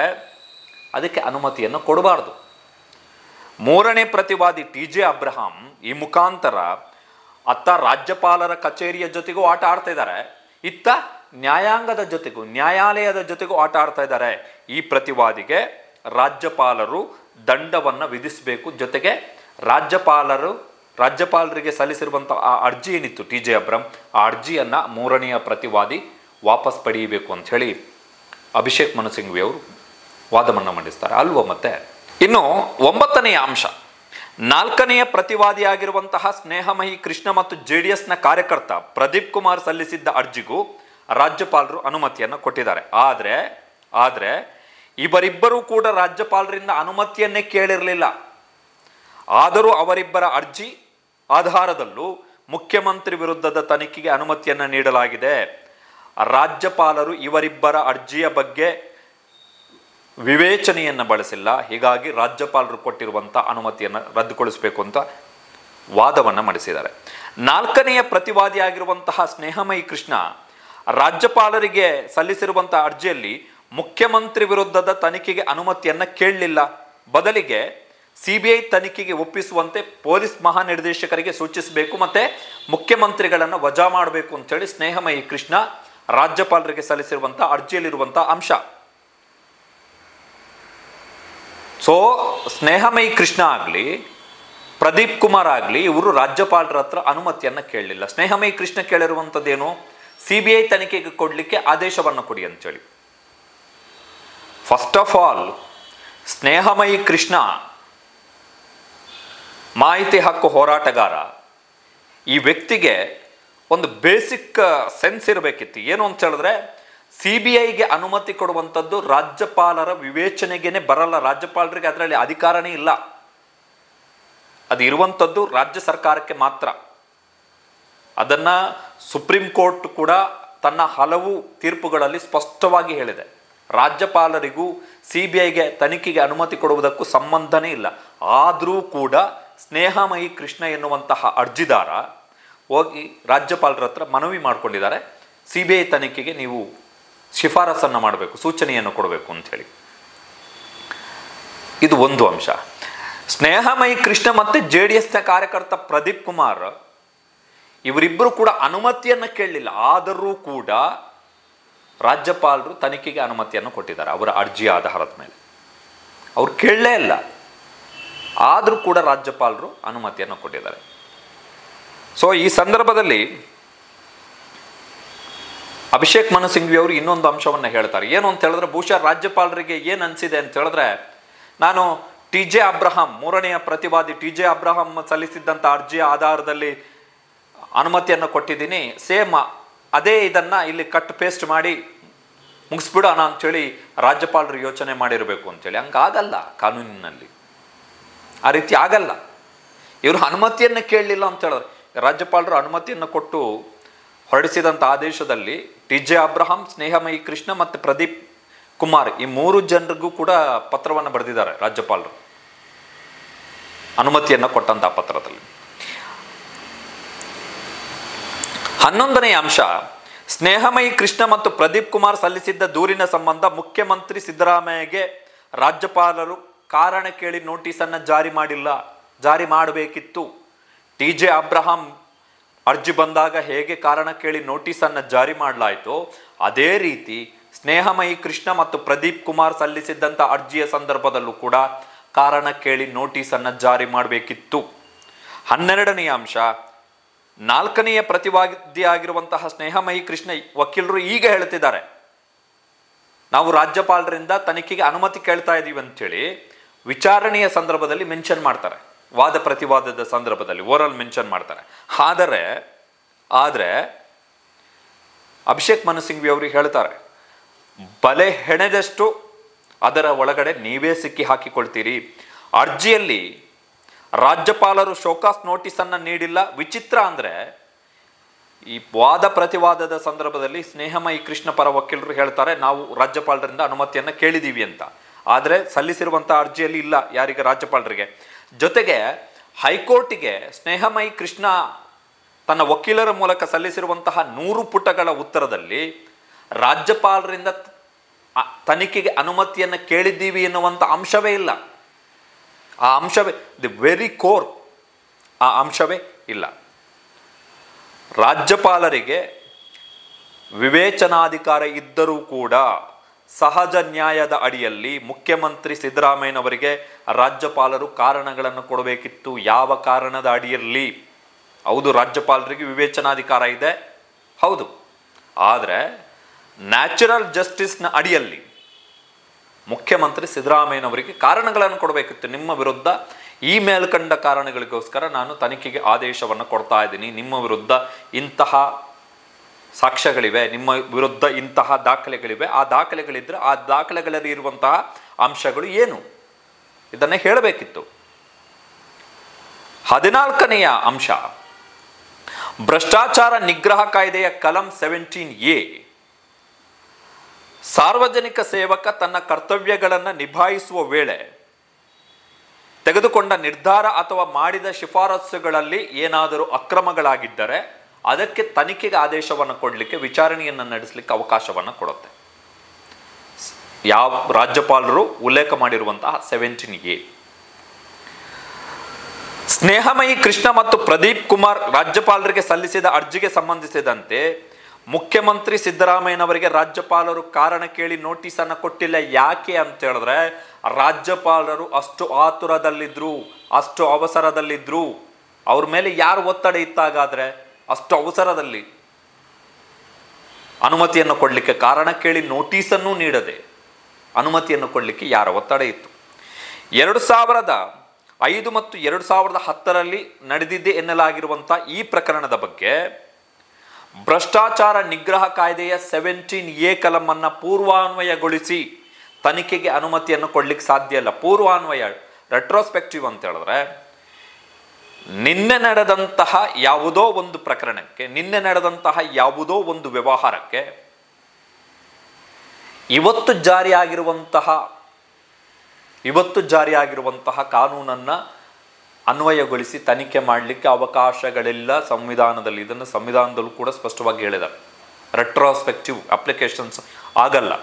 ಅದಕ್ಕೆ ಅನುಮತಿಯನ್ನು ಕೊಡಬಾರ್ದು. 3ನೇ ಪ್ರತಿವಾದಿ ಟಿ.ಜೆ. ಅಬ್ರಹಂ ಈ ಮುಖಾಂತರ ಅತ್ತ ರಾಜ್ಯಪಾಲರ ಕಚೇರಿಯ ಜೊತೆಗೂ ಆಟ ಆಡ್ತಾ ಇದ್ದಾರೆ, ಇತ್ತ ನ್ಯಾಯಾಂಗದ ಜೊತೆಗೂ ನ್ಯಾಯಾಲಯದ ಜೊತೆಗೂ ಆಟ ಆಡ್ತಾ ಇದ್ದಾರೆ. ಈ ಪ್ರತಿವಾದಿಗೆ ರಾಜ್ಯಪಾಲರು ದಂಡವನ್ನು ವಿಧಿಸಬೇಕು. ಜೊತೆಗೆ ರಾಜ್ಯಪಾಲರಿಗೆ ಸಲ್ಲಿಸಿರುವಂಥ ಆ ಅರ್ಜಿ ಏನಿತ್ತು ಟಿ.ಜೆ. ಅಬ್ರಹಂ, ಆ ಅರ್ಜಿಯನ್ನು 3ನೆಯ ಪ್ರತಿವಾದಿ ವಾಪಸ್ ಪಡೆಯಬೇಕು ಅಂತ ಹೇಳಿ ಅಭಿಷೇಕ್ ಮನು ಸಿಂಘ್ವಿ ಅವರು ವಾದವನ್ನು ಮಂಡಿಸ್ತಾರೆ ಅಲ್ವೋ. ಮತ್ತೆ ಇನ್ನು 9ನೆಯ ಅಂಶ, 4ನೆಯ ಪ್ರತಿವಾದಿಯಾಗಿರುವಂತಹ ಸ್ನೇಹಮಯಿ ಕೃಷ್ಣ ಮತ್ತು JDSನ ಕಾರ್ಯಕರ್ತ ಪ್ರದೀಪ್ ಕುಮಾರ್ ಸಲ್ಲಿಸಿದ್ದ ಅರ್ಜಿಗೂ ರಾಜ್ಯಪಾಲರು ಅನುಮತಿಯನ್ನು ಕೊಟ್ಟಿದ್ದಾರೆ. ಆದರೆ ಇವರಿಬ್ಬರೂ ಕೂಡ ರಾಜ್ಯಪಾಲರಿಂದ ಅನುಮತಿಯನ್ನೇ ಕೇಳಿರಲಿಲ್ಲ. ಆದರೂ ಅವರಿಬ್ಬರ ಅರ್ಜಿ ಆಧಾರದಲ್ಲೂ ಮುಖ್ಯಮಂತ್ರಿ ವಿರುದ್ಧದ ತನಿಖೆಗೆ ಅನುಮತಿಯನ್ನು ನೀಡಲಾಗಿದೆ. ರಾಜ್ಯಪಾಲರು ಇವರಿಬ್ಬರ ಅರ್ಜಿಯ ಬಗ್ಗೆ ವಿವೇಚನೆಯನ್ನು ಬಳಸಿಲ್ಲ. ಹೀಗಾಗಿ ರಾಜ್ಯಪಾಲರು ಕೊಟ್ಟಿರುವಂಥ ಅನುಮತಿಯನ್ನು ರದ್ದುಗೊಳಿಸಬೇಕು ಅಂತ ವಾದವನ್ನು ಮಂಡಿಸಿದ್ದಾರೆ. 4ನೆಯ ಪ್ರತಿವಾದಿಯಾಗಿರುವಂತಹ ಸ್ನೇಹಮಯಿ ಕೃಷ್ಣ ರಾಜ್ಯಪಾಲರಿಗೆ ಸಲ್ಲಿಸಿರುವಂಥ ಅರ್ಜಿಯಲ್ಲಿ ಮುಖ್ಯಮಂತ್ರಿ ವಿರುದ್ಧದ ತನಿಖೆಗೆ ಅನುಮತಿಯನ್ನು ಕೇಳಲಿಲ್ಲ. ಬದಲಿಗೆ CBI ತನಿಖೆಗೆ ಒಪ್ಪಿಸುವಂತೆ ಪೊಲೀಸ್ ಮಹಾನಿರ್ದೇಶಕರಿಗೆ ಸೂಚಿಸಬೇಕು ಮತ್ತು ಮುಖ್ಯಮಂತ್ರಿಗಳನ್ನು ವಜಾ ಮಾಡಬೇಕು ಅಂತೇಳಿ ಸ್ನೇಹಮಯಿ ಕೃಷ್ಣ ರಾಜ್ಯಪಾಲರಿಗೆ ಸಲ್ಲಿಸಿರುವಂಥ ಅರ್ಜಿಯಲ್ಲಿರುವಂಥ ಅಂಶ. ಸೊ ಸ್ನೇಹಮಯಿ ಕೃಷ್ಣ ಆಗಲಿ ಪ್ರದೀಪ್ ಕುಮಾರ್ ಆಗಲಿ ಇವರು ರಾಜ್ಯಪಾಲರ ಹತ್ರ ಅನುಮತಿಯನ್ನು ಕೇಳಲಿಲ್ಲ. ಸ್ನೇಹಮಯಿ ಕೃಷ್ಣ ಕೇಳಿರುವಂಥದ್ದೇನು, CBI ತನಿಖೆಗೆ ಕೊಡಲಿಕ್ಕೆ ಆದೇಶವನ್ನು ಕೊಡಿ ಅಂತೇಳಿ. ಫಸ್ಟ್ ಆಫ್ ಆಲ್ ಸ್ನೇಹಮಯಿ ಕೃಷ್ಣ ಮಾಹಿತಿ ಹಕ್ಕು ಹೋರಾಟಗಾರ. ಈ ವ್ಯಕ್ತಿಗೆ ಒಂದು ಬೇಸಿಕ್ ಸೆನ್ಸ್ ಇರಬೇಕಿತ್ತು. ಏನು ಅಂತ ಹೇಳಿದ್ರೆ CBIಗೆ ಅನುಮತಿ ಕೊಡುವಂಥದ್ದು ರಾಜ್ಯಪಾಲರ ವಿವೇಚನೆಗೇನೆ ಬರಲ್ಲ. ರಾಜ್ಯಪಾಲರಿಗೆ ಅದರಲ್ಲಿ ಅಧಿಕಾರನೇ ಇಲ್ಲ. ಅದು ಇರುವಂಥದ್ದು ರಾಜ್ಯ ಸರ್ಕಾರಕ್ಕೆ ಮಾತ್ರ. ಅದನ್ನು ಸುಪ್ರೀಂ ಕೋರ್ಟ್ ಕೂಡ ತನ್ನ ಹಲವು ತೀರ್ಪುಗಳಲ್ಲಿ ಸ್ಪಷ್ಟವಾಗಿ ಹೇಳಿದೆ. ರಾಜ್ಯಪಾಲರಿಗೂ CBIಗೆ ತನಿಖೆಗೆ ಅನುಮತಿ ಕೊಡುವುದಕ್ಕೂ ಸಂಬಂಧನೇ ಇಲ್ಲ. ಆದರೂ ಕೂಡ ಸ್ನೇಹಮಯಿ ಕೃಷ್ಣ ಎನ್ನುವಂತಹ ಅರ್ಜಿದಾರ ಹೋಗಿ ರಾಜ್ಯಪಾಲರ ಹತ್ರ ಮನವಿ ಮಾಡಿಕೊಂಡಿದ್ದಾರೆ, CBI ತನಿಖೆಗೆ ನೀವು ಶಿಫಾರಸನ್ನು ಮಾಡಬೇಕು, ಸೂಚನೆಯನ್ನು ಕೊಡಬೇಕು ಅಂಥೇಳಿ. ಇದು ಒಂದು ಅಂಶ. ಸ್ನೇಹಮಯಿ ಕೃಷ್ಣ ಮತ್ತು JDSನ ಕಾರ್ಯಕರ್ತ ಪ್ರದೀಪ್ ಕುಮಾರ್ ಇವರಿಬ್ಬರು ಕೂಡ ಅನುಮತಿಯನ್ನು ಕೇಳಲಿಲ್ಲ. ಆದರೂ ಕೂಡ ರಾಜ್ಯಪಾಲರು ತನಿಖೆಗೆ ಅನುಮತಿಯನ್ನು ಕೊಟ್ಟಿದ್ದಾರೆ ಅವರ ಅರ್ಜಿಯ ಆಧಾರದ ಮೇಲೆ. ಅವ್ರು ಕೇಳಲೇ ಇಲ್ಲ, ಆದರೂ ಕೂಡ ರಾಜ್ಯಪಾಲರು ಅನುಮತಿಯನ್ನು ಕೊಟ್ಟಿದ್ದಾರೆ. ಸೊ ಈ ಸಂದರ್ಭದಲ್ಲಿ ಅಭಿಷೇಕ್ ಮನು ಸಿಂಘ್ವಿ ಅವರು ಇನ್ನೊಂದು ಅಂಶವನ್ನು ಹೇಳ್ತಾರೆ. ಏನು ಅಂತ ಹೇಳಿದ್ರೆ, ಬಹುಶಃ ರಾಜ್ಯಪಾಲರಿಗೆ ಏನು ಅನಿಸಿದೆ ಅಂತ ಹೇಳಿದ್ರೆ, ನಾನು TJ ಅಬ್ರಹಾಂ, ಮೂರನೆಯ ಪ್ರತಿವಾದಿ TJ ಅಬ್ರಹಾಂ ಸಲ್ಲಿಸಿದ್ದಂಥ ಅರ್ಜಿಯ ಆಧಾರದಲ್ಲಿ ಅನುಮತಿಯನ್ನು ಕೊಟ್ಟಿದ್ದೀನಿ, ಸೇಮ್ ಅದೇ ಇದನ್ನು ಇಲ್ಲಿ ಕಟ್ ಪೇಸ್ಟ್ ಮಾಡಿ ಮುಗಿಸ್ಬಿಡೋಣ ಅಂಥೇಳಿ ರಾಜ್ಯಪಾಲರು ಯೋಚನೆ ಮಾಡಿರಬೇಕು ಅಂಥೇಳಿ. ಹಂಗಾಗಲ್ಲ, ಕಾನೂನಿನಲ್ಲಿ ಆ ರೀತಿ ಆಗಲ್ಲ. ಇವರು ಅನುಮತಿಯನ್ನು ಕೇಳಲಿಲ್ಲ ಅಂತ ಹೇಳಿದ್ರೆ, ರಾಜ್ಯಪಾಲರು ಅನುಮತಿಯನ್ನು ಕೊಟ್ಟು ಹೊರಡಿಸಿದಂಥ ಆದೇಶದಲ್ಲಿ TJ ಅಬ್ರಹಾಂ, ಸ್ನೇಹಮಯಿ ಕೃಷ್ಣ ಮತ್ತು ಪ್ರದೀಪ್ ಕುಮಾರ್ ಈ ಮೂರು ಜನರಿಗೂ ಕೂಡ ಪತ್ರವನ್ನು ಬರೆದಿದ್ದಾರೆ ರಾಜ್ಯಪಾಲರು, ಅನುಮತಿಯನ್ನು ಕೊಟ್ಟಂತಹ ಪತ್ರದಲ್ಲಿ. 11ನೇ ಅಂಶ, ಸ್ನೇಹಮಯಿ ಕೃಷ್ಣ ಮತ್ತು ಪ್ರದೀಪ್ ಕುಮಾರ್ ಸಲ್ಲಿಸಿದ್ದ ದೂರಿನ ಸಂಬಂಧ ಮುಖ್ಯಮಂತ್ರಿ ಸಿದ್ದರಾಮಯ್ಯಗೆ ರಾಜ್ಯಪಾಲರು ಕಾರಣ ಕೇಳಿ ನೋಟಿಸನ್ನು ಜಾರಿ ಮಾಡಬೇಕಿತ್ತು. TJ ಅಬ್ರಹಾಂ ಅರ್ಜಿ ಬಂದಾಗ ಹೇಗೆ ಕಾರಣ ಕೇಳಿ ನೋಟಿಸನ್ನು ಜಾರಿ ಮಾಡಲಾಯಿತೋ ಅದೇ ರೀತಿ ಸ್ನೇಹಮಯಿ ಕೃಷ್ಣ ಮತ್ತು ಪ್ರದೀಪ್ ಕುಮಾರ್ ಸಲ್ಲಿಸಿದ್ದಂಥ ಅರ್ಜಿಯ ಸಂದರ್ಭದಲ್ಲೂ ಕೂಡ ಕಾರಣ ಕೇಳಿ ನೋಟಿಸನ್ನು ಜಾರಿ ಮಾಡಬೇಕಿತ್ತು. 12ನೇ ಅಂಶ, 4ನೆಯ ಪ್ರತಿವಾದಿಯಾಗಿರುವಂತಹ ಸ್ನೇಹಮಯಿ ಕೃಷ್ಣ ವಕೀಲರು ಈಗ ಹೇಳ್ತಿದ್ದಾರೆ, ನಾವು ರಾಜ್ಯಪಾಲರಿಂದ ತನಿಖೆಗೆ ಅನುಮತಿ ಕೇಳ್ತಾ ಇದ್ದೀವಿ ಅಂಥೇಳಿ ವಿಚಾರಣೆಯ ಸಂದರ್ಭದಲ್ಲಿ ಮೆನ್ಷನ್ ಮಾಡ್ತಾರೆ, ವಾದ ಪ್ರತಿವಾದದ ಸಂದರ್ಭದಲ್ಲಿ ಓರಲ್ ಮೆನ್ಷನ್ ಮಾಡ್ತಾರೆ. ಆದರೆ ಅಭಿಷೇಕ್ ಮನು ಸಿಂಘ್ವಿ ಅವರು ಹೇಳ್ತಾರೆ, ಬಲೆ ಹೆಣೆದಷ್ಟು ಅದರ ಒಳಗಡೆ ನೀವೇ ಸಿಕ್ಕಿ ಹಾಕಿಕೊಳ್ತೀರಿ. ಅರ್ಜಿಯಲ್ಲಿ ರಾಜ್ಯಪಾಲರು ಶೋಕಾಸ್ ನೋಟಿಸನ್ನು ನೀಡಿಲ್ಲ. ವಿಚಿತ್ರ ಅಂದರೆ, ಈ ವಾದ ಪ್ರತಿವಾದದ ಸಂದರ್ಭದಲ್ಲಿ ಸ್ನೇಹಮಯಿ ಕೃಷ್ಣ ಪರ ವಕೀಲರು ಹೇಳ್ತಾರೆ, ನಾವು ರಾಜ್ಯಪಾಲರಿಂದ ಅನುಮತಿಯನ್ನು ಕೇಳಿದ್ದೀವಿ ಅಂತ. ಆದರೆ ಸಲ್ಲಿಸಿರುವಂಥ ಅರ್ಜಿಯಲ್ಲಿ ಇಲ್ಲ, ಯಾರಿಗೆ? ರಾಜ್ಯಪಾಲರಿಗೆ. ಜೊತೆಗೆ ಹೈಕೋರ್ಟಿಗೆ ಸ್ನೇಹಮಯಿ ಕೃಷ್ಣ ತನ್ನ ವಕೀಲರ ಮೂಲಕ ಸಲ್ಲಿಸಿರುವಂತಹ 100 ಪುಟಗಳ ಉತ್ತರದಲ್ಲಿ ರಾಜ್ಯಪಾಲರಿಂದ ತನಿಖೆಗೆ ಅನುಮತಿಯನ್ನು ಕೇಳಿದ್ದೀವಿ ಎನ್ನುವಂಥ ಅಂಶವೇ ಇಲ್ಲ. ಆ ಅಂಶವೇ ದಿ ವೆರಿ ಕೋರ್, ಆ ಅಂಶವೇ ಇಲ್ಲ. ರಾಜ್ಯಪಾಲರಿಗೆ ವಿವೇಚನಾಧಿಕಾರ ಇದ್ದರೂ ಕೂಡ ಸಹಜ ನ್ಯಾಯದ ಅಡಿಯಲ್ಲಿ ಮುಖ್ಯಮಂತ್ರಿ ಸಿದ್ದರಾಮಯ್ಯನವರಿಗೆ ರಾಜ್ಯಪಾಲರು ಕಾರಣಗಳನ್ನು ಕೊಡಬೇಕಿತ್ತು. ಯಾವ ಕಾರಣದ ಅಡಿಯಲ್ಲಿ? ಹೌದು, ರಾಜ್ಯಪಾಲರಿಗೆ ವಿವೇಚನಾಧಿಕಾರ ಇದೆ, ಹೌದು. ಆದರೆ ನ್ಯಾಚುರಲ್ ಜಸ್ಟಿಸ್ನ ಅಡಿಯಲ್ಲಿ ಮುಖ್ಯಮಂತ್ರಿ ಸಿದ್ದರಾಮಯ್ಯನವರಿಗೆ ಕಾರಣಗಳನ್ನು ಕೊಡಬೇಕಿತ್ತು. ನಿಮ್ಮ ವಿರುದ್ಧ ಈ ಮೇಲ್ಕಂಡ ಕಾರಣಗಳಿಗೋಸ್ಕರ ನಾನು ತನಿಖೆಗೆ ಆದೇಶವನ್ನು ಕೊಡ್ತಾ ಇದ್ದೀನಿ, ನಿಮ್ಮ ವಿರುದ್ಧ ಇಂತಹ ಸಾಕ್ಷ್ಯಗಳಿವೆ, ನಿಮ್ಮ ವಿರುದ್ಧ ಇಂತಹ ದಾಖಲೆಗಳಿವೆ, ಆ ದಾಖಲೆಗಳಿದ್ದರೆ ಆ ದಾಖಲೆಗಳಲ್ಲಿ ಇರುವಂತಹ ಅಂಶಗಳು ಏನು, ಇದನ್ನೇ ಹೇಳಬೇಕಿತ್ತು. 14ನೆಯ ಅಂಶ, ಭ್ರಷ್ಟಾಚಾರ ನಿಗ್ರಹ ಕಾಯ್ದೆಯ ಕಲಂ 17A, ಸಾರ್ವಜನಿಕ ಸೇವಕ ತನ್ನ ಕರ್ತವ್ಯಗಳನ್ನು ನಿಭಾಯಿಸುವ ವೇಳೆ ತೆಗೆದುಕೊಂಡ ನಿರ್ಧಾರ ಅಥವಾ ಮಾಡಿದ ಶಿಫಾರಸುಗಳಲ್ಲಿ ಏನಾದರೂ ಅಕ್ರಮಗಳಾಗಿದ್ದರೆ ಅದಕ್ಕೆ ತನಿಖೆಗೆ ಆದೇಶವನ್ನು ಕೊಡಲಿಕ್ಕೆ, ವಿಚಾರಣೆಯನ್ನು ನಡೆಸಲಿಕ್ಕೆ ಅವಕಾಶವನ್ನು ಕೊಡುತ್ತೆ. ಯಾವ ರಾಜ್ಯಪಾಲರು ಉಲ್ಲೇಖ ಮಾಡಿರುವಂತಹ 17A. ಸ್ನೇಹಮಯಿ ಕೃಷ್ಣ ಮತ್ತು ಪ್ರದೀಪ್ ಕುಮಾರ್ ರಾಜ್ಯಪಾಲರಿಗೆ ಸಲ್ಲಿಸಿದ ಅರ್ಜಿಗೆ ಸಂಬಂಧಿಸಿದಂತೆ ಮುಖ್ಯಮಂತ್ರಿ ಸಿದ್ದರಾಮಯ್ಯನವರಿಗೆ ರಾಜ್ಯಪಾಲರು ಕಾರಣ ಕೇಳಿ ನೋಟಿಸನ್ನು ಕೊಟ್ಟಿಲ್ಲ. ಯಾಕೆ ಅಂತ ಹೇಳಿದ್ರೆ, ರಾಜ್ಯಪಾಲರು ಅಷ್ಟು ಆತುರದಲ್ಲಿದ್ರು, ಅಷ್ಟು ಅವಸರದಲ್ಲಿದ್ರು. ಅವ್ರ ಮೇಲೆ ಯಾರು ಒತ್ತಡ ಇತ್ತಾಗಾದ್ರೆ ಅಷ್ಟು ಅವಸರದಲ್ಲಿ ಅನುಮತಿಯನ್ನು ಕೊಡಲಿಕ್ಕೆ, ಕಾರಣ ಕೇಳಿ ನೋಟಿಸನ್ನು ನೀಡದೆ ಅನುಮತಿಯನ್ನು ಕೊಡಲಿಕ್ಕೆ ಯಾರ ಒತ್ತಡ ಇತ್ತು? 2005 ಮತ್ತು 2010ರಲ್ಲಿ ನಡೆದಿದೆ ಎನ್ನಲಾಗಿರುವಂಥ ಈ ಪ್ರಕರಣದ ಬಗ್ಗೆ ಭ್ರಷ್ಟಾಚಾರ ನಿಗ್ರಹ ಕಾಯ್ದೆಯ 17A ಕಲಮನ್ನು ಪೂರ್ವಾನ್ವಯಗೊಳಿಸಿ ತನಿಖೆಗೆ ಅನುಮತಿಯನ್ನು ಕೊಡ್ಲಿಕ್ಕೆ ಸಾಧ್ಯ ಇಲ್ಲ. ಪೂರ್ವಾನ್ವಯ, ರೆಟ್ರೋಸ್ಪೆಕ್ಟಿವ್ ಅಂತ ಹೇಳಿದ್ರೆ, ನಿನ್ನೆ ನಡೆದಂತಹ ಯಾವುದೋ ಒಂದು ಪ್ರಕರಣಕ್ಕೆ, ನಿನ್ನೆ ನಡೆದಂತಹ ಯಾವುದೋ ಒಂದು ವ್ಯವಹಾರಕ್ಕೆ ಇವತ್ತು ಜಾರಿಯಾಗಿರುವಂತಹ ಕಾನೂನನ್ನು ಅನ್ವಯಗೊಳಿಸಿ ತನಿಖೆ ಮಾಡಲಿಕ್ಕೆ ಅವಕಾಶಗಳಿಲ್ಲ ಸಂವಿಧಾನದಲ್ಲಿ. ಇದನ್ನು ಸಂವಿಧಾನದಲ್ಲೂ ಕೂಡ ಸ್ಪಷ್ಟವಾಗಿ ಹೇಳಿದ್ದಾರೆ. ರೆಟ್ರೋಸ್ಪೆಕ್ಟಿವ್ ಅಪ್ಲಿಕೇಶನ್ಸ್ ಆಗಲ್ಲ.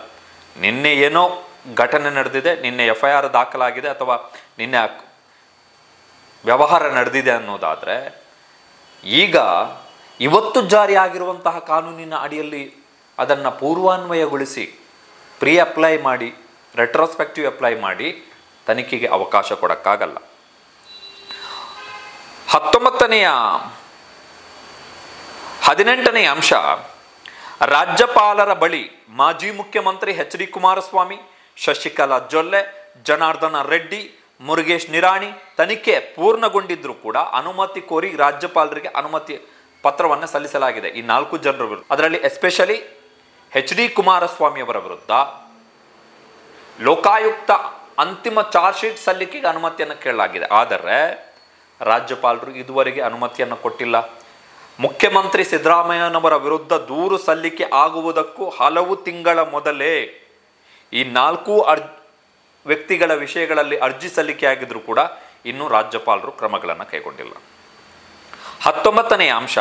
ನಿನ್ನೆ ಏನೋ ಘಟನೆ ನಡೆದಿದೆ, ನಿನ್ನೆ FIR ದಾಖಲಾಗಿದೆ ಅಥವಾ ನಿನ್ನೆ ವ್ಯವಹಾರ ನಡೆದಿದೆ ಅನ್ನೋದಾದರೆ, ಈಗ ಇವತ್ತು ಜಾರಿಯಾಗಿರುವಂತಹ ಕಾನೂನಿನ ಅಡಿಯಲ್ಲಿ ಅದನ್ನು ಪೂರ್ವಾನ್ವಯಗೊಳಿಸಿ ಅಪ್ಲೈ ಮಾಡಿ, ರೆಟ್ರೋಸ್ಪೆಕ್ಟಿವ್ ಅಪ್ಲೈ ಮಾಡಿ ತನಿಖೆಗೆ ಅವಕಾಶ ಕೊಡೋಕ್ಕಾಗಲ್ಲ. 18ನೇ ಅಂಶ, ರಾಜ್ಯಪಾಲರ ಬಳಿ ಮಾಜಿ ಮುಖ್ಯಮಂತ್ರಿ HD ಕುಮಾರಸ್ವಾಮಿ, ಶಶಿಕಲಾ ಜೊಲ್ಲೆ, ಜನಾರ್ದನ ರೆಡ್ಡಿ, ಮುರುಗೇಶ್ ನಿರಾಣಿ ತನಿಖೆ ಪೂರ್ಣಗೊಂಡಿದ್ರೂ ಕೂಡ ಅನುಮತಿ ಕೋರಿ ರಾಜ್ಯಪಾಲರಿಗೆ ಅನುಮತಿ ಪತ್ರವನ್ನು ಸಲ್ಲಿಸಲಾಗಿದೆ ಈ 4 ಜನರ ವಿರುದ್ಧ. ಅದರಲ್ಲಿ ಎಸ್ಪೆಷಲಿ HD ಕುಮಾರಸ್ವಾಮಿ ಅವರ ವಿರುದ್ಧ ಲೋಕಾಯುಕ್ತ ಅಂತಿಮ ಚಾರ್ಜ್ ಶೀಟ್ ಸಲ್ಲಿಕೆಗೆ ಅನುಮತಿಯನ್ನು ಕೇಳಲಾಗಿದೆ. ಆದರೆ ರಾಜ್ಯಪಾಲರು ಇದುವರೆಗೆ ಅನುಮತಿಯನ್ನು ಕೊಟ್ಟಿಲ್ಲ. ಮುಖ್ಯಮಂತ್ರಿ ಸಿದ್ದರಾಮಯ್ಯನವರ ವಿರುದ್ಧ ದೂರು ಸಲ್ಲಿಕೆ ಆಗುವುದಕ್ಕೂ ಹಲವು ತಿಂಗಳ ಮೊದಲೇ ಈ 4 ವ್ಯಕ್ತಿಗಳ ವಿಷಯಗಳಲ್ಲಿ ಅರ್ಜಿ ಸಲ್ಲಿಕೆ ಆಗಿದ್ರೂ ಕೂಡ ಇನ್ನೂ ರಾಜ್ಯಪಾಲರು ಕ್ರಮಗಳನ್ನು ಕೈಗೊಂಡಿಲ್ಲ. 19ನೇ ಅಂಶ,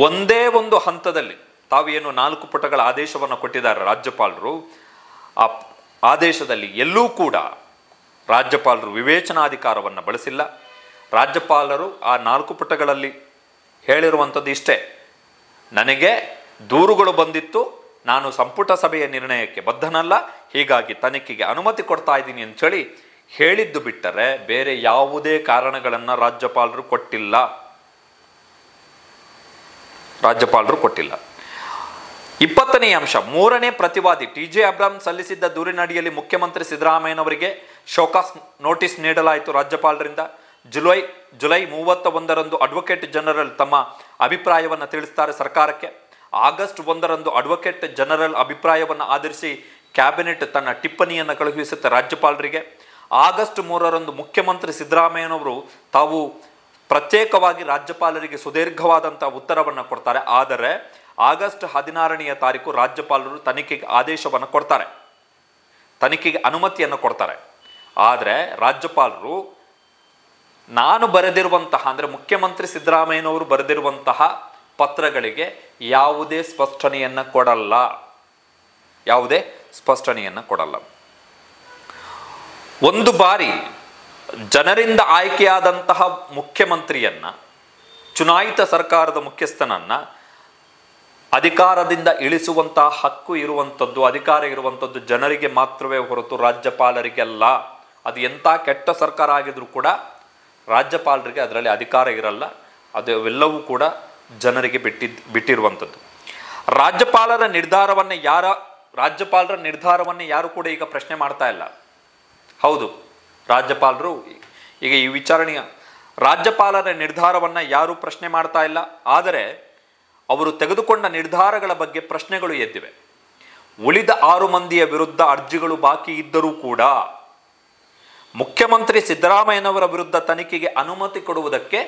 ಒಂದೇ ಒಂದು ಹಂತದಲ್ಲಿ ತಾವು ಏನು 4 ಪುಟಗಳ ಆದೇಶವನ್ನು ಕೊಟ್ಟಿದ್ದಾರೆ ರಾಜ್ಯಪಾಲರು, ಆ ಆದೇಶದಲ್ಲಿ ಎಲ್ಲೂ ಕೂಡ ರಾಜ್ಯಪಾಲರು ವಿವೇಚನಾಧಿಕಾರವನ್ನು ಬಳಸಿಲ್ಲ. ರಾಜ್ಯಪಾಲರು ಆ 4 ಪುಟಗಳಲ್ಲಿ ಹೇಳಿರುವಂಥದ್ದು ಇಷ್ಟೇ: ನನಗೆ ದೂರುಗಳು ಬಂದಿತ್ತು, ನಾನು ಸಂಪುಟ ಸಭೆಯ ನಿರ್ಣಯಕ್ಕೆ ಬದ್ಧನಲ್ಲ, ಹೀಗಾಗಿ ತನಿಖೆಗೆ ಅನುಮತಿ ಕೊಡ್ತಾ ಇದ್ದೀನಿ ಅಂಥೇಳಿ ಹೇಳಿದ್ದು ಬಿಟ್ಟರೆ ಬೇರೆ ಯಾವುದೇ ಕಾರಣಗಳನ್ನು ರಾಜ್ಯಪಾಲರು ಕೊಟ್ಟಿಲ್ಲ. 20ನೇ ಅಂಶ, 3ನೇ ಪ್ರತಿವಾದಿ TJ ಅಬ್ರಾಹಂ ಸಲ್ಲಿಸಿದ್ದ ದೂರಿನಡಿಯಲ್ಲಿ ಮುಖ್ಯಮಂತ್ರಿ ಸಿದ್ದರಾಮಯ್ಯನವರಿಗೆ ಶೋಕಾಸ್ ನೋಟಿಸ್ ನೀಡಲಾಯಿತು ರಾಜ್ಯಪಾಲರಿಂದ. ಜುಲೈ 31ರಂದು ಅಡ್ವೊಕೇಟ್ ಜನರಲ್ ತಮ್ಮ ಅಭಿಪ್ರಾಯವನ್ನು ತಿಳಿಸ್ತಾರೆ ಸರ್ಕಾರಕ್ಕೆ. ಆಗಸ್ಟ್ 1ರಂದು ಅಡ್ವೊಕೇಟ್ ಜನರಲ್ ಅಭಿಪ್ರಾಯವನ್ನು ಆಧರಿಸಿ ಕ್ಯಾಬಿನೆಟ್ ತನ್ನ ಟಿಪ್ಪಣಿಯನ್ನು ಕಳುಹಿಸುತ್ತೆ ರಾಜ್ಯಪಾಲರಿಗೆ. ಆಗಸ್ಟ್ 3ರಂದು ಮುಖ್ಯಮಂತ್ರಿ ಸಿದ್ದರಾಮಯ್ಯನವರು ತಾವು ಪ್ರತ್ಯೇಕವಾಗಿ ರಾಜ್ಯಪಾಲರಿಗೆ ಸುದೀರ್ಘವಾದಂಥ ಉತ್ತರವನ್ನು ಕೊಡ್ತಾರೆ. ಆದರೆ ಆಗಸ್ಟ್ 16ನೇ ತಾರೀಕು ರಾಜ್ಯಪಾಲರು ತನಿಖೆಗೆ ಆದೇಶವನ್ನು ಕೊಡ್ತಾರೆ, ತನಿಖೆಗೆ ಅನುಮತಿಯನ್ನು ಕೊಡ್ತಾರೆ. ಆದರೆ ರಾಜ್ಯಪಾಲರು ನಾನು ಬರೆದಿರುವಂತಹ, ಅಂದರೆ ಮುಖ್ಯಮಂತ್ರಿ ಸಿದ್ದರಾಮಯ್ಯನವರು ಬರೆದಿರುವಂತಹ ಪತ್ರಗಳಿಗೆ ಯಾವುದೇ ಸ್ಪಷ್ಟನೆಯನ್ನು ಕೊಡಲ್ಲ. ಒಂದು ಬಾರಿ ಜನರಿಂದ ಆಯ್ಕೆಯಾದಂತಹ ಮುಖ್ಯಮಂತ್ರಿಯನ್ನ, ಚುನಾಯಿತ ಸರ್ಕಾರದ ಮುಖ್ಯಸ್ಥನನ್ನ ಅಧಿಕಾರದಿಂದ ಇಳಿಸುವಂತಹ ಹಕ್ಕು ಇರುವಂಥದ್ದು, ಅಧಿಕಾರ ಇರುವಂಥದ್ದು ಜನರಿಗೆ ಮಾತ್ರವೇ ಹೊರತು ರಾಜ್ಯಪಾಲರಿಗೆ ಅಲ್ಲ. ಅದು ಎಂಥ ಕೆಟ್ಟ ಸರ್ಕಾರ ಆಗಿದ್ರೂ ಕೂಡ ರಾಜ್ಯಪಾಲರಿಗೆ ಅದರಲ್ಲಿ ಅಧಿಕಾರ ಇರಲ್ಲ. ಅದೆಲ್ಲವೂ ಕೂಡ ಜನರಿಗೆ ಬಿಟ್ಟಿರುವಂಥದ್ದು. ರಾಜ್ಯಪಾಲರ ನಿರ್ಧಾರವನ್ನೇ ಯಾರು ಕೂಡ ಈಗ ಪ್ರಶ್ನೆ ಮಾಡ್ತಾ ಇಲ್ಲ. ಹೌದು, ರಾಜ್ಯಪಾಲರು ಈಗ ಈ ವಿಚಾರಣೆಯ ರಾಜ್ಯಪಾಲರ ನಿರ್ಧಾರವನ್ನು ಯಾರೂ ಪ್ರಶ್ನೆ ಮಾಡ್ತಾ ಇಲ್ಲ. ಆದರೆ ಅವರು ತೆಗೆದುಕೊಂಡ ನಿರ್ಧಾರಗಳ ಬಗ್ಗೆ ಪ್ರಶ್ನೆಗಳು ಎದ್ದಿವೆ. ಉಳಿದ 6 ಮಂದಿಯ ವಿರುದ್ಧ ಅರ್ಜಿಗಳು ಬಾಕಿ ಇದ್ದರೂ ಕೂಡ ಮುಖ್ಯಮಂತ್ರಿ ಸಿದ್ದರಾಮಯ್ಯನವರ ವಿರುದ್ಧ ತನಿಖೆಗೆ ಅನುಮತಿ ಕೊಡುವುದಕ್ಕೆ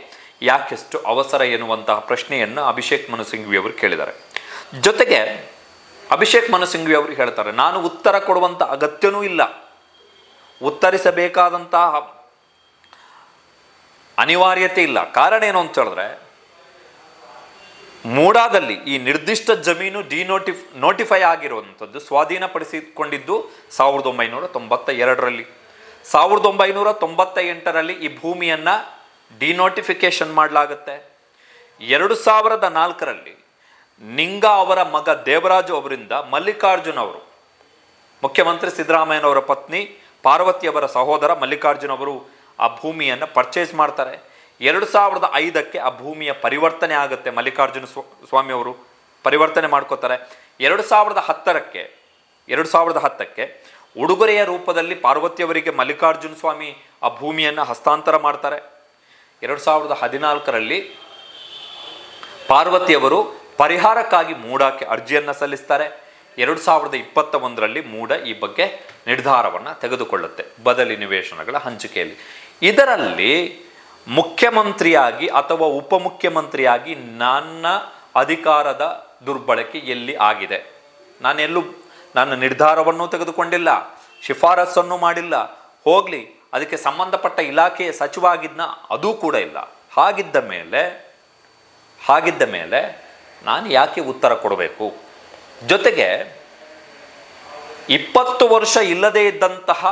ಯಾಕೆಷ್ಟು ಅವಸರ ಎನ್ನುವಂತಹ ಪ್ರಶ್ನೆಯನ್ನು ಅಭಿಷೇಕ್ ಮನು ಸಿಂಘ್ವಿ ಅವರು ಕೇಳಿದ್ದಾರೆ. ಜೊತೆಗೆ ಅಭಿಷೇಕ್ ಮನು ಸಿಂಘ್ವಿ ಅವರು ಹೇಳ್ತಾರೆ, ನಾನು ಉತ್ತರ ಕೊಡುವಂಥ ಅಗತ್ಯನೂ ಇಲ್ಲ, ಉತ್ತರಿಸಬೇಕಾದಂತಹ ಅನಿವಾರ್ಯತೆ ಇಲ್ಲ. ಕಾರಣ ಏನು ಅಂತ ಹೇಳಿದ್ರೆ, ಮೂಡಾದಲ್ಲಿ ಈ ನಿರ್ದಿಷ್ಟ ಜಮೀನು ನೋಟಿಫೈ ಆಗಿರುವಂಥದ್ದು, ಸ್ವಾಧೀನಪಡಿಸಿಕೊಂಡಿದ್ದು 1992ರಲ್ಲಿ. 1998ರಲ್ಲಿ ಈ ಭೂಮಿಯನ್ನು ಡಿನೋಟಿಫಿಕೇಶನ್ ಮಾಡಲಾಗುತ್ತೆ. 2004ರಲ್ಲಿ ನಿಂಗಾ ಅವರ ಮಗ ದೇವರಾಜು ಅವರಿಂದ ಮಲ್ಲಿಕಾರ್ಜುನ್ ಅವರು, ಮುಖ್ಯಮಂತ್ರಿ ಸಿದ್ದರಾಮಯ್ಯನವರ ಪತ್ನಿ ಪಾರ್ವತಿ ಅವರ ಸಹೋದರ ಮಲ್ಲಿಕಾರ್ಜುನ್ ಅವರು ಆ ಭೂಮಿಯನ್ನು ಪರ್ಚೇಸ್ ಮಾಡ್ತಾರೆ. 2005ಕ್ಕೆ ಆ ಭೂಮಿಯ ಪರಿವರ್ತನೆ ಆಗುತ್ತೆ, ಮಲ್ಲಿಕಾರ್ಜುನ ಸ್ವಾಮಿ ಅವರು ಪರಿವರ್ತನೆ ಮಾಡ್ಕೋತಾರೆ. 2010ಕ್ಕೆ ಉಡುಗೊರೆಯ ರೂಪದಲ್ಲಿ ಪಾರ್ವತಿಯವರಿಗೆ ಮಲ್ಲಿಕಾರ್ಜುನ ಸ್ವಾಮಿ ಆ ಭೂಮಿಯನ್ನು ಹಸ್ತಾಂತರ ಮಾಡ್ತಾರೆ. 2014ರಲ್ಲಿ ಪಾರ್ವತಿಯವರು ಪರಿಹಾರಕ್ಕಾಗಿ ಮೂಡಾಕ್ಕೆ ಅರ್ಜಿಯನ್ನು ಸಲ್ಲಿಸ್ತಾರೆ. 2021ರಲ್ಲಿ ಮೂಡ ಈ ಬಗ್ಗೆ ನಿರ್ಧಾರವನ್ನು ತೆಗೆದುಕೊಳ್ಳುತ್ತೆ ಬದಲಿ ನಿವೇಶನಗಳ ಹಂಚಿಕೆಯಲ್ಲಿ. ಇದರಲ್ಲಿ ಮುಖ್ಯಮಂತ್ರಿಯಾಗಿ ಅಥವಾ ಉಪಮುಖ್ಯಮಂತ್ರಿಯಾಗಿ ನನ್ನ ಅಧಿಕಾರದ ದುರ್ಬಳಕೆ ಎಲ್ಲಿ ಆಗಿದೆ? ನಾನು ನಿರ್ಧಾರವನ್ನು ತೆಗೆದುಕೊಂಡಿಲ್ಲ, ಶಿಫಾರಸನ್ನು ಮಾಡಿಲ್ಲ. ಹೋಗಲಿ, ಅದಕ್ಕೆ ಸಂಬಂಧಪಟ್ಟ ಇಲಾಖೆಯ ಸಚಿವ ಆಗಿದ್ನ, ಅದೂ ಕೂಡ ಇಲ್ಲ. ಹಾಗಿದ್ದ ಮೇಲೆ ನಾನು ಯಾಕೆ ಉತ್ತರ ಕೊಡಬೇಕು? ಜೊತೆಗೆ 20 ವರ್ಷ ಇಲ್ಲದೇ ಇದ್ದಂತಹ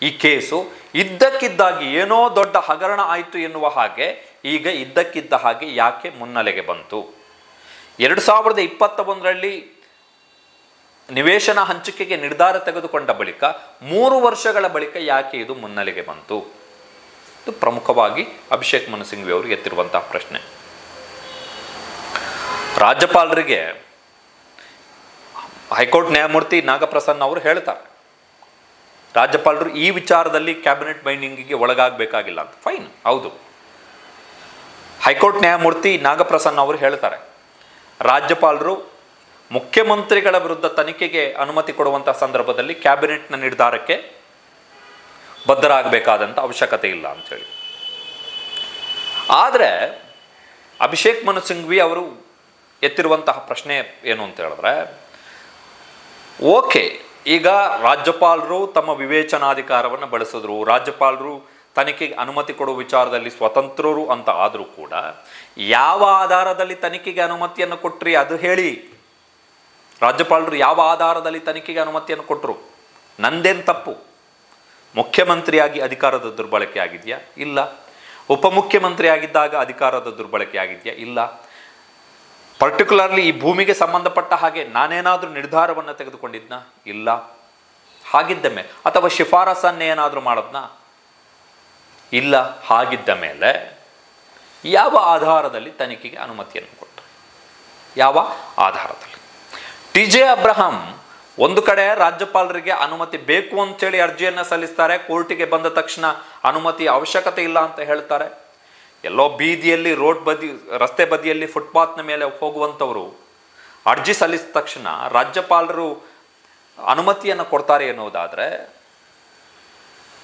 ಈ ಕೇಸು ಇದ್ದಕ್ಕಿದ್ದಾಗಿ ಏನೋ ದೊಡ್ಡ ಹಗರಣ ಆಯಿತು ಎನ್ನುವ ಹಾಗೆ ಈಗ ಇದ್ದಕ್ಕಿದ್ದ ಹಾಗೆ ಯಾಕೆ ಮುನ್ನೆಲೆಗೆ ಬಂತು? 2021ರಲ್ಲಿ ನಿವೇಶನ ಹಂಚಿಕೆಗೆ ನಿರ್ಧಾರ ತೆಗೆದುಕೊಂಡ ಬಳಿಕ 3 ವರ್ಷಗಳ ಬಳಿಕ ಯಾಕೆ ಇದು ಮುನ್ನೆಲೆಗೆ ಬಂತು? ಇದು ಪ್ರಮುಖವಾಗಿ ಅಭಿಷೇಕ್ ಮನು ಸಿಂಘ್ವಿ ಅವರು ಎತ್ತಿರುವಂತಹ ಪ್ರಶ್ನೆ. ರಾಜ್ಯಪಾಲರಿಗೆ ಹೈಕೋರ್ಟ್ ನ್ಯಾಯಮೂರ್ತಿ ನಾಗಪ್ರಸನ್ನ ಅವರು ಹೇಳ್ತಾರೆ, ರಾಜ್ಯಪಾಲರು ಈ ವಿಚಾರದಲ್ಲಿ ಕ್ಯಾಬಿನೆಟ್ ಬೈಂಡಿಂಗಿಗೆ ಒಳಗಾಗಬೇಕಾಗಿಲ್ಲ ಅಂತ. ಫೈನ್, ಹೌದು. ಹೈಕೋರ್ಟ್ ನ್ಯಾಯಮೂರ್ತಿ ನಾಗಪ್ರಸನ್ನ ಅವರು ಹೇಳ್ತಾರೆ, ರಾಜ್ಯಪಾಲರು ಮುಖ್ಯಮಂತ್ರಿಗಳ ವಿರುದ್ಧ ತನಿಖೆಗೆ ಅನುಮತಿ ಕೊಡುವಂತಹ ಸಂದರ್ಭದಲ್ಲಿ ಕ್ಯಾಬಿನೆಟ್ನ ನಿರ್ಧಾರಕ್ಕೆ ಬದ್ಧರಾಗಬೇಕಾದಂಥ ಅವಶ್ಯಕತೆ ಇಲ್ಲ ಅಂಥೇಳಿ. ಆದರೆ ಅಭಿಷೇಕ್ ಮನು ಸಿಂಘ್ವಿ ಅವರು ಎತ್ತಿರುವಂತಹ ಪ್ರಶ್ನೆ ಏನು ಅಂತ ಹೇಳಿದ್ರೆ, ಓಕೆ, ಈಗ ರಾಜ್ಯಪಾಲರು ತಮ್ಮ ವಿವೇಚನಾಧಿಕಾರವನ್ನು ಬಳಸಿದ್ರು, ರಾಜ್ಯಪಾಲರು ತನಿಖೆಗೆ ಅನುಮತಿ ಕೊಡುವ ವಿಚಾರದಲ್ಲಿ ಸ್ವತಂತ್ರರು ಅಂತ ಆದರೂ ಕೂಡ ಯಾವ ಆಧಾರದಲ್ಲಿ ತನಿಖೆಗೆ ಅನುಮತಿಯನ್ನು ಕೊಟ್ರಿ ಅದು ಹೇಳಿ. ರಾಜ್ಯಪಾಲರು ಯಾವ ಆಧಾರದಲ್ಲಿ ತನಿಖೆಗೆ ಅನುಮತಿಯನ್ನು ಕೊಟ್ಟರು? ನಂದೇನು ತಪ್ಪು? ಮುಖ್ಯಮಂತ್ರಿಯಾಗಿ ಅಧಿಕಾರದ ದುರ್ಬಳಕೆ ಆಗಿದೆಯಾ? ಇಲ್ಲ. ಉಪಮುಖ್ಯಮಂತ್ರಿ ಆಗಿದ್ದಾಗ ಅಧಿಕಾರದ ದುರ್ಬಳಕೆ ಆಗಿದೆಯಾ? ಇಲ್ಲ. ಪರ್ಟಿಕ್ಯುಲರ್ಲಿ ಈ ಭೂಮಿಗೆ ಸಂಬಂಧಪಟ್ಟ ಹಾಗೆ ನಾನೇನಾದರೂ ನಿರ್ಧಾರವನ್ನು ತೆಗೆದುಕೊಂಡಿದ್ನಾ? ಇಲ್ಲ. ಹಾಗಿದ್ದ ಮೇಲೆ ಅಥವಾ ಶಿಫಾರಸನ್ನೇನಾದರೂ ಮಾಡದ್ನಾ? ಇಲ್ಲ. ಹಾಗಿದ್ದ ಮೇಲೆ ಯಾವ ಆಧಾರದಲ್ಲಿ ತನಿಖೆಗೆ ಅನುಮತಿಯನ್ನು ಕೊಟ್ಟರು? ಯಾವ ಆಧಾರದಲ್ಲಿ? ಟಿ.ಜೆ. ಅಬ್ರಹಾಂ ಒಂದು ಕಡೆ ರಾಜ್ಯಪಾಲರಿಗೆ ಅನುಮತಿ ಬೇಕು ಅಂತೇಳಿ ಅರ್ಜಿಯನ್ನು ಸಲ್ಲಿಸ್ತಾರೆ, ಕೋರ್ಟಿಗೆ ಬಂದ ತಕ್ಷಣ ಅನುಮತಿ ಅವಶ್ಯಕತೆ ಇಲ್ಲ ಅಂತ ಹೇಳ್ತಾರೆ. ಎಲ್ಲೋ ಬೀದಿಯಲ್ಲಿ ರಸ್ತೆ ಬದಿಯಲ್ಲಿ ಫುಟ್ಪಾತ್ನ ಮೇಲೆ ಹೋಗುವಂಥವರು ಅರ್ಜಿ ಸಲ್ಲಿಸಿದ ತಕ್ಷಣ ರಾಜ್ಯಪಾಲರು ಅನುಮತಿಯನ್ನು ಕೊಡ್ತಾರೆ ಎನ್ನುವುದಾದರೆ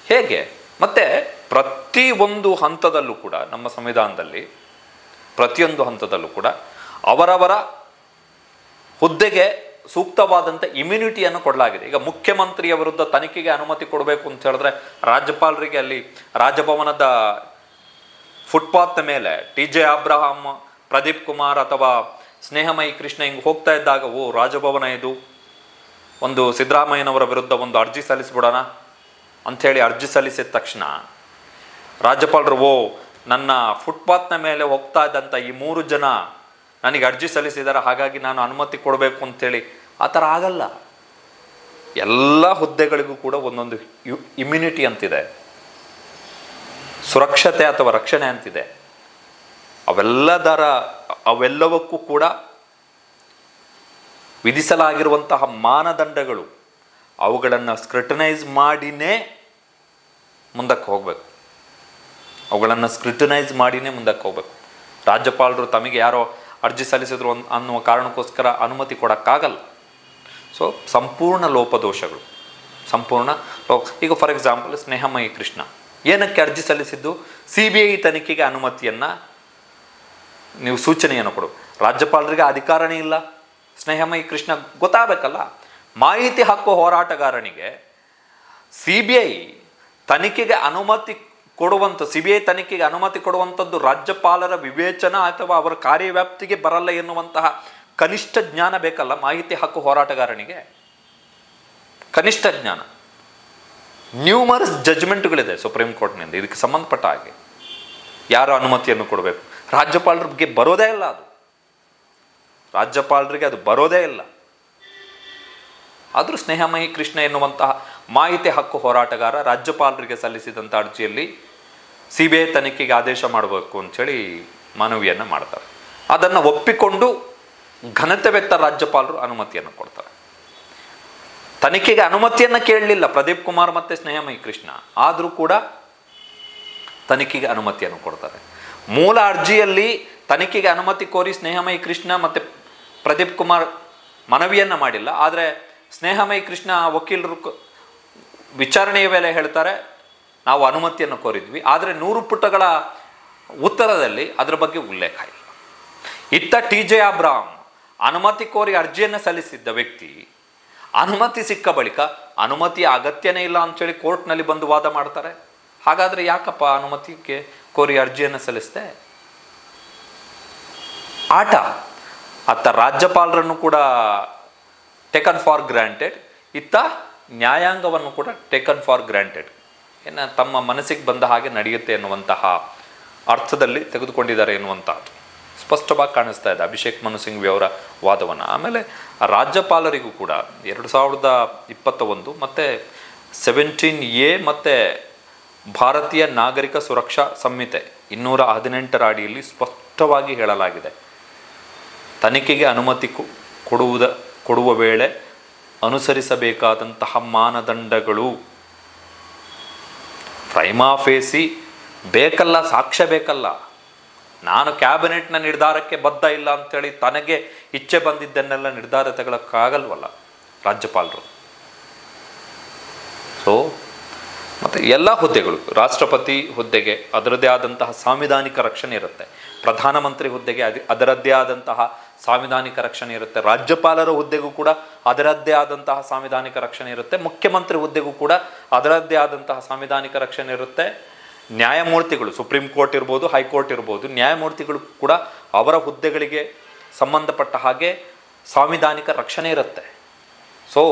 ಹೇಗೆ? ಮತ್ತೆ ಪ್ರತಿಯೊಂದು ಹಂತದಲ್ಲೂ ಕೂಡ ನಮ್ಮ ಸಂವಿಧಾನದಲ್ಲಿ ಪ್ರತಿಯೊಂದು ಹಂತದಲ್ಲೂ ಕೂಡ ಅವರವರ ಹುದ್ದೆಗೆ ಸೂಕ್ತವಾದಂಥ ಇಮ್ಯುನಿಟಿಯನ್ನು ಕೊಡಲಾಗಿದೆ. ಈಗ ಮುಖ್ಯಮಂತ್ರಿಯ ವಿರುದ್ಧ ತನಿಖೆಗೆ ಅನುಮತಿ ಕೊಡಬೇಕು ಅಂತ ಹೇಳಿದ್ರೆ ರಾಜ್ಯಪಾಲರಿಗೆ ಅಲ್ಲಿ ರಾಜಭವನದ ಫುಟ್ಪಾತ್ನ ಮೇಲೆ ಟಿ.ಜೆ. ಅಬ್ರಹಾಂ, ಪ್ರದೀಪ್ ಕುಮಾರ್ ಅಥವಾ ಸ್ನೇಹಮಯಿ ಕೃಷ್ಣ ಹಿಂಗೆ ಹೋಗ್ತಾ ಇದ್ದಾಗ, ಓ ರಾಜಭವನ ಇದು, ಒಂದು ಸಿದ್ದರಾಮಯ್ಯನವರ ವಿರುದ್ಧ ಒಂದು ಅರ್ಜಿ ಸಲ್ಲಿಸ್ಬಿಡೋಣ ಅಂಥೇಳಿ ಅರ್ಜಿ ಸಲ್ಲಿಸಿದ ತಕ್ಷಣ ರಾಜ್ಯಪಾಲರು, ಓ ನನ್ನ ಫುಟ್ಪಾತ್ನ ಮೇಲೆ ಹೋಗ್ತಾ ಇದ್ದಂಥ ಈ 3 ಜನ ನನಗೆ ಅರ್ಜಿ ಸಲ್ಲಿಸಿದ್ದಾರೆ, ಹಾಗಾಗಿ ನಾನು ಅನುಮತಿ ಕೊಡಬೇಕು ಅಂಥೇಳಿ ಆ ಥರ ಆಗಲ್ಲ. ಎಲ್ಲ ಹುದ್ದೆಗಳಿಗೂ ಕೂಡ ಒಂದೊಂದು ಇಮ್ಯುನಿಟಿ ಅಂತಿದೆ, ಸುರಕ್ಷತೆ ಅಥವಾ ರಕ್ಷಣೆ ಅಂತಿದೆ. ಅವೆಲ್ಲವಕ್ಕೂ ಕೂಡ ವಿಧಿಸಲಾಗಿರುವಂತಹ ಮಾನದಂಡಗಳು, ಅವುಗಳನ್ನು ಸ್ಕ್ರೂಟನೈಸ್ ಮಾಡಿನೇ ಮುಂದಕ್ಕೆ ಹೋಗಬೇಕು. ರಾಜ್ಯಪಾಲರು ತಮಗೆ ಯಾರೋ ಅರ್ಜಿ ಸಲ್ಲಿಸಿದ್ರು ಅನ್ನುವ ಕಾರಣಕ್ಕೋಸ್ಕರ ಅನುಮತಿ ಕೊಡೋಕ್ಕಾಗಲ್ಲ. ಸೊ ಸಂಪೂರ್ಣ ಲೋಪದೋಷಗಳು, ಈಗ ಫಾರ್ ಎಕ್ಸಾಂಪಲ್ ಸ್ನೇಹಮಯಿ ಕೃಷ್ಣ ಏನಕ್ಕೆ ಅರ್ಜಿ ಸಲ್ಲಿಸಿದ್ದು? CBI ತನಿಖೆಗೆ ಅನುಮತಿಯನ್ನು ನೀವು ಸೂಚನೆಯನ್ನು ಕೊಡು. ರಾಜ್ಯಪಾಲರಿಗೆ ಅಧಿಕಾರನೇ ಇಲ್ಲ. ಸ್ನೇಹಮಯಿ ಕೃಷ್ಣ ಗೊತ್ತಾಗಬೇಕಲ್ಲ. ಮಾಹಿತಿ ಹಕ್ಕು ಹೋರಾಟಗಾರನಿಗೆ CBI ತನಿಖೆಗೆ ಅನುಮತಿ ಕೊಡುವಂಥದ್ದು ರಾಜ್ಯಪಾಲರ ವಿವೇಚನ ಅಥವಾ ಅವರ ಕಾರ್ಯವ್ಯಾಪ್ತಿಗೆ ಬರಲ್ಲ ಎನ್ನುವಂತಹ ಕನಿಷ್ಠ ಜ್ಞಾನ ಬೇಕಲ್ಲ ಮಾಹಿತಿ ಹಕ್ಕು ಹೋರಾಟಗಾರನಿಗೆ. ಕನಿಷ್ಠ ಜ್ಞಾನ. ನ್ಯೂಮರಸ್ ಜಜ್ಮೆಂಟ್ಗಳಿದೆ ಸುಪ್ರೀಂ ಕೋರ್ಟ್ನಿಂದ ಇದಕ್ಕೆ ಸಂಬಂಧಪಟ್ಟ ಹಾಗೆ ಯಾರು ಅನುಮತಿಯನ್ನು ಕೊಡಬೇಕು. ರಾಜ್ಯಪಾಲರಿಗೆ ಬರೋದೇ ಇಲ್ಲ, ರಾಜ್ಯಪಾಲರಿಗೆ ಅದು ಬರೋದೇ ಇಲ್ಲ. ಆದರೂ ಸ್ನೇಹಮಯಿ ಕೃಷ್ಣ ಎನ್ನುವಂತಹ ಮಾಹಿತಿ ಹಕ್ಕು ಹೋರಾಟಗಾರ ರಾಜ್ಯಪಾಲರಿಗೆ ಸಲ್ಲಿಸಿದಂಥ ಅರ್ಜಿಯಲ್ಲಿ CBI ತನಿಖೆಗೆ ಆದೇಶ ಮಾಡಬೇಕು ಅಂಥೇಳಿ ಮನವಿಯನ್ನು ಮಾಡ್ತಾರೆ. ಅದನ್ನು ಒಪ್ಪಿಕೊಂಡು ಘನತೆ ವ್ಯಕ್ತ ರಾಜ್ಯಪಾಲರು ಅನುಮತಿಯನ್ನು ಕೊಡ್ತಾರೆ. ತನಿಖೆಗೆ ಅನುಮತಿಯನ್ನು ಕೇಳಲಿಲ್ಲ ಪ್ರದೀಪ್ ಕುಮಾರ್ ಮತ್ತು ಸ್ನೇಹಮಯಿ ಕೃಷ್ಣ, ಆದರೂ ಕೂಡ ತನಿಖೆಗೆ ಅನುಮತಿಯನ್ನು ಕೊಡ್ತಾರೆ. ಮೂಲ ಅರ್ಜಿಯಲ್ಲಿ ತನಿಖೆಗೆ ಅನುಮತಿ ಕೋರಿ ಸ್ನೇಹಮಯಿ ಕೃಷ್ಣ ಮತ್ತು ಪ್ರದೀಪ್ ಕುಮಾರ್ ಮನವಿಯನ್ನು ಮಾಡಿಲ್ಲ. ಆದರೆ ಸ್ನೇಹಮಯಿ ಕೃಷ್ಣ ವಕೀಲರು ವಿಚಾರಣೆಯ ವೇಳೆ ಹೇಳ್ತಾರೆ, ನಾವು ಅನುಮತಿಯನ್ನು ಕೋರಿದ್ವಿ, ಆದರೆ 100 ಪುಟಗಳ ಉತ್ತರದಲ್ಲಿ ಅದರ ಬಗ್ಗೆ ಉಲ್ಲೇಖ ಇಲ್ಲ. ಇತ್ತ ಟಿ.ಜೆ. ಅಬ್ರಹಾಂ ಅನುಮತಿ ಕೋರಿ ಅರ್ಜಿಯನ್ನು ಸಲ್ಲಿಸಿದ್ದ ವ್ಯಕ್ತಿ ಅನುಮತಿ ಸಿಕ್ಕ ಬಳಿಕ ಅನುಮತಿಯ ಅಗತ್ಯನೇ ಇಲ್ಲ ಅಂತೇಳಿ ಕೋರ್ಟ್ನಲ್ಲಿ ಬಂದು ವಾದ ಮಾಡ್ತಾರೆ. ಹಾಗಾದರೆ ಯಾಕಪ್ಪ ಅನುಮತಿಗೆ ಕೋರಿ ಅರ್ಜಿಯನ್ನು ಸಲ್ಲಿಸಿದೆ? ಆಟ. ಅತ್ತ ರಾಜ್ಯಪಾಲರನ್ನು ಕೂಡ ಟೇಕನ್ ಫಾರ್ ಗ್ರಾಂಟೆಡ್, ಇತ್ತ ನ್ಯಾಯಾಂಗವನ್ನು ಕೂಡ ಟೇಕನ್ ಫಾರ್ ಗ್ರಾಂಟೆಡ್. ತಮ್ಮ ಮನಸ್ಸಿಗೆ ಬಂದ ಹಾಗೆ ನಡೆಯುತ್ತೆ ಎನ್ನುವಂತಹ ಅರ್ಥದಲ್ಲಿ ತೆಗೆದುಕೊಂಡಿದ್ದಾರೆ ಎನ್ನುವಂಥದ್ದು ಸ್ಪಷ್ಟವಾಗಿ ಕಾಣಿಸ್ತಾ ಇದೆ ಅಭಿಷೇಕ್ ಮನು ಸಿಂಘ್ವಿ ಅವರ ವಾದವನ್ನು. ಆಮೇಲೆ ರಾಜ್ಯಪಾಲರಿಗೂ ಕೂಡ 2021 ಮತ್ತು 17A ಮತ್ತು ಭಾರತೀಯ ನಾಗರಿಕ ಸುರಕ್ಷಾ ಸಂಹಿತೆ 218ರ ಅಡಿಯಲ್ಲಿ ಸ್ಪಷ್ಟವಾಗಿ ಹೇಳಲಾಗಿದೆ, ತನಿಖೆಗೆ ಅನುಮತಿ ಕೊಡುವ ವೇಳೆ ಅನುಸರಿಸಬೇಕಾದಂತಹ ಮಾನದಂಡಗಳು ಪ್ರೈಮಾ ಫೇಸಿ ಬೇಕಲ್ಲ, ಸಾಕ್ಷ್ಯ ಬೇಕಲ್ಲ. ನಾನು ಕ್ಯಾಬಿನೆಟ್ನ ನಿರ್ಧಾರಕ್ಕೆ ಬದ್ಧ ಇಲ್ಲ ಅಂಥೇಳಿ ತನಗೆ ಇಚ್ಛೆ ಬಂದಿದ್ದನ್ನೆಲ್ಲ ನಿರ್ಧಾರ ತಗೊಳ್ಳೋಕ್ಕಾಗಲ್ವಲ್ಲ ರಾಜ್ಯಪಾಲರು. ಸೊ ಮತ್ತು ಎಲ್ಲ ಹುದ್ದೆಗಳು, ರಾಷ್ಟ್ರಪತಿ ಹುದ್ದೆಗೆ ಅದರದ್ದೇ ಆದಂತಹ ಸಾಂವಿಧಾನಿಕ ರಕ್ಷಣೆ ಇರುತ್ತೆ, ಪ್ರಧಾನಮಂತ್ರಿ ಹುದ್ದೆಗೆ ಅದರದ್ದೇ ಆದಂತಹ ಸಾಂವಿಧಾನಿಕ ರಕ್ಷಣೆ ಇರುತ್ತೆ, ರಾಜ್ಯಪಾಲರ ಹುದ್ದೆಗೂ ಕೂಡ ಅದರದ್ದೇ ಆದಂತಹ ಸಾಂವಿಧಾನಿಕ ರಕ್ಷಣೆ ಇರುತ್ತೆ, ಮುಖ್ಯಮಂತ್ರಿ ಹುದ್ದೆಗೂ ಕೂಡ ಅದರದ್ದೇ ಆದಂತಹ ಸಾಂವಿಧಾನಿಕ ರಕ್ಷಣೆ ಇರುತ್ತೆ. ನ್ಯಾಯಮೂರ್ತಿಗಳು, ಸುಪ್ರೀಂ ಕೋರ್ಟ್ ಇರ್ಬೋದು, ಹೈಕೋರ್ಟ್ ಇರ್ಬೋದು, ನ್ಯಾಯಮೂರ್ತಿಗಳು ಕೂಡ ಅವರ ಹುದ್ದೆಗಳಿಗೆ ಸಂಬಂಧಪಟ್ಟ ಹಾಗೆ ಸಾಂವಿಧಾನಿಕ ರಕ್ಷಣೆ ಇರುತ್ತೆ. ಸೊ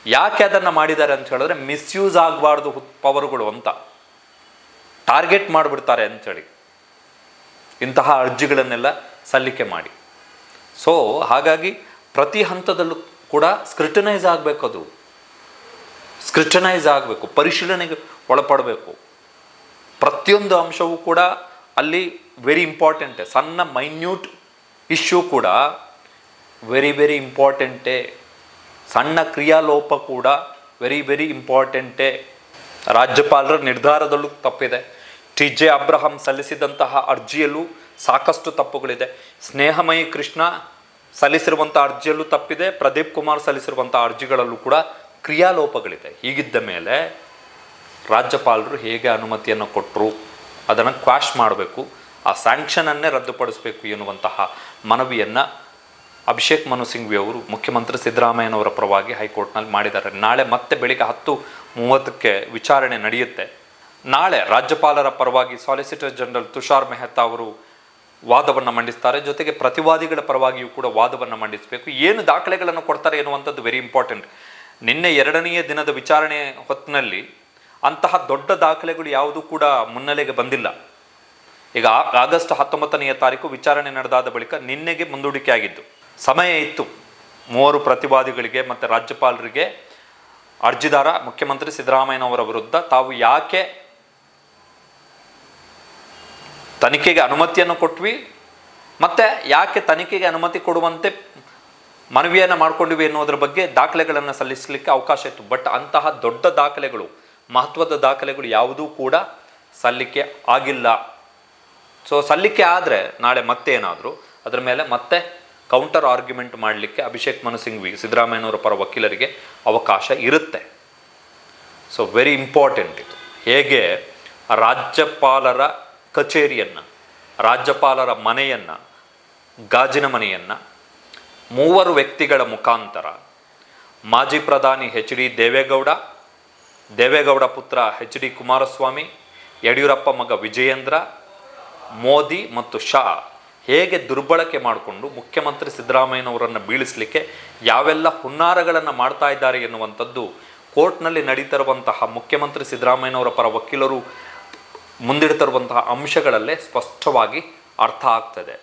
ಯಾಕೆ ಅದನ್ನು ಮಾಡಿದ್ದಾರೆ ಅಂತ ಹೇಳಿದ್ರೆ ಮಿಸ್ಯೂಸ್ ಆಗಬಾರ್ದು ಪವರ್ಗಳು ಅಂತ ಟಾರ್ಗೆಟ್ ಮಾಡಿಬಿಡ್ತಾರೆ ಅಂಥೇಳಿ ಇಂತಹ ಅರ್ಜಿಗಳನ್ನೆಲ್ಲ ಸಲ್ಲಿಕೆ ಮಾಡಿ. ಸೊ ಹಾಗಾಗಿ ಪ್ರತಿ ಹಂತದಲ್ಲೂ ಕೂಡ ಸ್ಕ್ರಿಟನೈಸ್ ಆಗಬೇಕು, ಅದು ಸ್ಕ್ರಿಟನೈಸ್ ಆಗಬೇಕು, ಪರಿಶೀಲನೆಗೆ ಒಳಪಡಬೇಕು. ಪ್ರತಿಯೊಂದು ಅಂಶವೂ ಕೂಡ ಅಲ್ಲಿ ವೆರಿ ಇಂಪಾರ್ಟೆಂಟೇ. ಸಣ್ಣ ಮೈನ್ಯೂಟ್ ಇಶ್ಯೂ ಕೂಡ ವೆರಿ ವೆರಿ ಇಂಪಾರ್ಟೆಂಟೇ. ಸಣ್ಣ ಕ್ರಿಯಾಲೋಪ ಕೂಡ ವೆರಿ ಇಂಪಾರ್ಟೆಂಟೇ. ರಾಜ್ಯಪಾಲರ ನಿರ್ಧಾರದಲ್ಲೂ ತಪ್ಪಿದೆ, TJ ಅಬ್ರಹಂ ಸಲ್ಲಿಸಿದಂತಹ ಅರ್ಜಿಯಲ್ಲೂ ಸಾಕಷ್ಟು ತಪ್ಪುಗಳಿದೆ, ಸ್ನೇಹಮಯಿ ಕೃಷ್ಣ ಸಲ್ಲಿಸಿರುವಂಥ ಅರ್ಜಿಯಲ್ಲೂ ತಪ್ಪಿದೆ, ಪ್ರದೀಪ್ ಕುಮಾರ್ ಸಲ್ಲಿಸಿರುವಂಥ ಅರ್ಜಿಗಳಲ್ಲೂ ಕೂಡ ಕ್ರಿಯಾಲೋಪಗಳಿದೆ. ಹೀಗಿದ್ದ ಮೇಲೆ ರಾಜ್ಯಪಾಲರು ಹೇಗೆ ಅನುಮತಿಯನ್ನು ಕೊಟ್ಟರು ಅದನ್ನು ಕ್ವಾಶ್ ಮಾಡಬೇಕು, ಆ ಸ್ಯಾಂಕ್ಷನನ್ನೇ ರದ್ದುಪಡಿಸಬೇಕು ಎನ್ನುವಂತಹ ಮನವಿಯನ್ನು ಅಭಿಷೇಕ್ ಮನು ಸಿಂಘ್ವಿ ಅವರು ಮುಖ್ಯಮಂತ್ರಿ ಸಿದ್ದರಾಮಯ್ಯನವರ ಪರವಾಗಿ ಹೈಕೋರ್ಟ್ನಲ್ಲಿ ಮಾಡಿದ್ದಾರೆ. ನಾಳೆ ಮತ್ತೆ ಬೆಳಿಗ್ಗೆ 10:30ಕ್ಕೆ ವಿಚಾರಣೆ ನಡೆಯುತ್ತೆ. ನಾಳೆ ರಾಜ್ಯಪಾಲರ ಪರವಾಗಿ ಸಾಲಿಸಿಟರ್ ಜನರಲ್ ತುಷಾರ್ ಮೆಹ್ತಾ ಅವರು ವಾದವನ್ನು ಮಂಡಿಸ್ತಾರೆ, ಜೊತೆಗೆ ಪ್ರತಿವಾದಿಗಳ ಪರವಾಗಿಯೂ ಕೂಡ ವಾದವನ್ನು ಮಂಡಿಸಬೇಕು. ಏನು ದಾಖಲೆಗಳನ್ನು ಕೊಡ್ತಾರೆ ಎನ್ನುವಂಥದ್ದು ವೆರಿ ಇಂಪಾರ್ಟೆಂಟ್. ನಿನ್ನೆ 2ನೇ ದಿನದ ವಿಚಾರಣೆ ಹೊತ್ತಿನಲ್ಲಿ ಅಂತಹ ದೊಡ್ಡ ದಾಖಲೆಗಳು ಯಾವುದೂ ಕೂಡ ಮುನ್ನೆಲೆಗೆ ಬಂದಿಲ್ಲ. ಈಗ ಆಗಸ್ಟ್ 19ನೇ ತಾರೀಕು ವಿಚಾರಣೆ ನಡೆದಾದ ಬಳಿಕ ನಿನ್ನೆಗೆ ಮುಂದೂಡಿಕೆ ಆಗಿದ್ದು, ಸಮಯ ಇತ್ತು 3 ಪ್ರತಿವಾದಿಗಳಿಗೆ ಮತ್ತು ರಾಜ್ಯಪಾಲರಿಗೆ ಅರ್ಜಿದಾರ ಮುಖ್ಯಮಂತ್ರಿ ಸಿದ್ದರಾಮಯ್ಯನವರ ವಿರುದ್ಧ ತಾವು ಯಾಕೆ ತನಿಖೆಗೆ ಅನುಮತಿಯನ್ನು ಕೊಟ್ವಿ ಮತ್ತು ಯಾಕೆ ತನಿಖೆಗೆ ಅನುಮತಿ ಕೊಡುವಂತೆ ಮನವಿಯನ್ನು ಮಾಡಿಕೊಂಡಿವಿ ಎನ್ನುವುದರ ಬಗ್ಗೆ ದಾಖಲೆಗಳನ್ನು ಸಲ್ಲಿಸಲಿಕ್ಕೆ ಅವಕಾಶ ಇತ್ತು. ಬಟ್ ಅಂತಹ ದೊಡ್ಡ ದಾಖಲೆಗಳು, ಮಹತ್ವದ ದಾಖಲೆಗಳು ಯಾವುದೂ ಕೂಡ ಸಲ್ಲಿಕೆ ಆಗಿಲ್ಲ. ಸೊ ಸಲ್ಲಿಕೆ ಆದರೆ ನಾಳೆ ಮತ್ತೆ ಏನಾದರೂ ಅದರ ಮೇಲೆ ಮತ್ತೆ ಕೌಂಟರ್ ಆರ್ಗ್ಯುಮೆಂಟ್ ಮಾಡಲಿಕ್ಕೆ ಅಭಿಷೇಕ್ ಮನು ಸಿಂಘ್ವಿ ಸಿದ್ದರಾಮಯ್ಯನವರ ಪರ ವಕೀಲರಿಗೆ ಅವಕಾಶ ಇರುತ್ತೆ. ಸೊ ವೆರಿ ಇಂಪಾರ್ಟೆಂಟ್ ಇದು. ಹೇಗೆ ರಾಜ್ಯಪಾಲರ ಕಚೇರಿಯನ್ನು, ರಾಜ್ಯಪಾಲರ ಮನೆಯನ್ನು, ಗಾಜಿನ ಮನೆಯನ್ನು 3 ವ್ಯಕ್ತಿಗಳ ಮುಖಾಂತರ ಮಾಜಿ ಪ್ರಧಾನಿ HD ದೇವೇಗೌಡ ಪುತ್ರ HD ಕುಮಾರಸ್ವಾಮಿ, ಯಡಿಯೂರಪ್ಪ ಮಗ ವಿಜಯೇಂದ್ರ, ಮೋದಿ ಮತ್ತು ಶಾ ಹೇಗೆ ದುರ್ಬಳಕೆ ಮಾಡಿಕೊಂಡು ಮುಖ್ಯಮಂತ್ರಿ ಸಿದ್ದರಾಮಯ್ಯನವರನ್ನು ಬೀಳಿಸಲಿಕ್ಕೆ ಯಾವೆಲ್ಲ ಹುನ್ನಾರಗಳನ್ನು ಮಾಡ್ತಾ ಇದ್ದಾರೆ ಎನ್ನುವಂಥದ್ದು ಕೋರ್ಟ್ನಲ್ಲಿ ನಡೀತಿರುವಂತಹ ಮುಖ್ಯಮಂತ್ರಿ ಸಿದ್ದರಾಮಯ್ಯನವರ ಪರ ವಕೀಲರು ಮುಂದಿಡ್ತಿರುವಂತಹ ಅಂಶಗಳಲ್ಲೇ ಸ್ಪಷ್ಟವಾಗಿ ಅರ್ಥ ಆಗ್ತದೆ.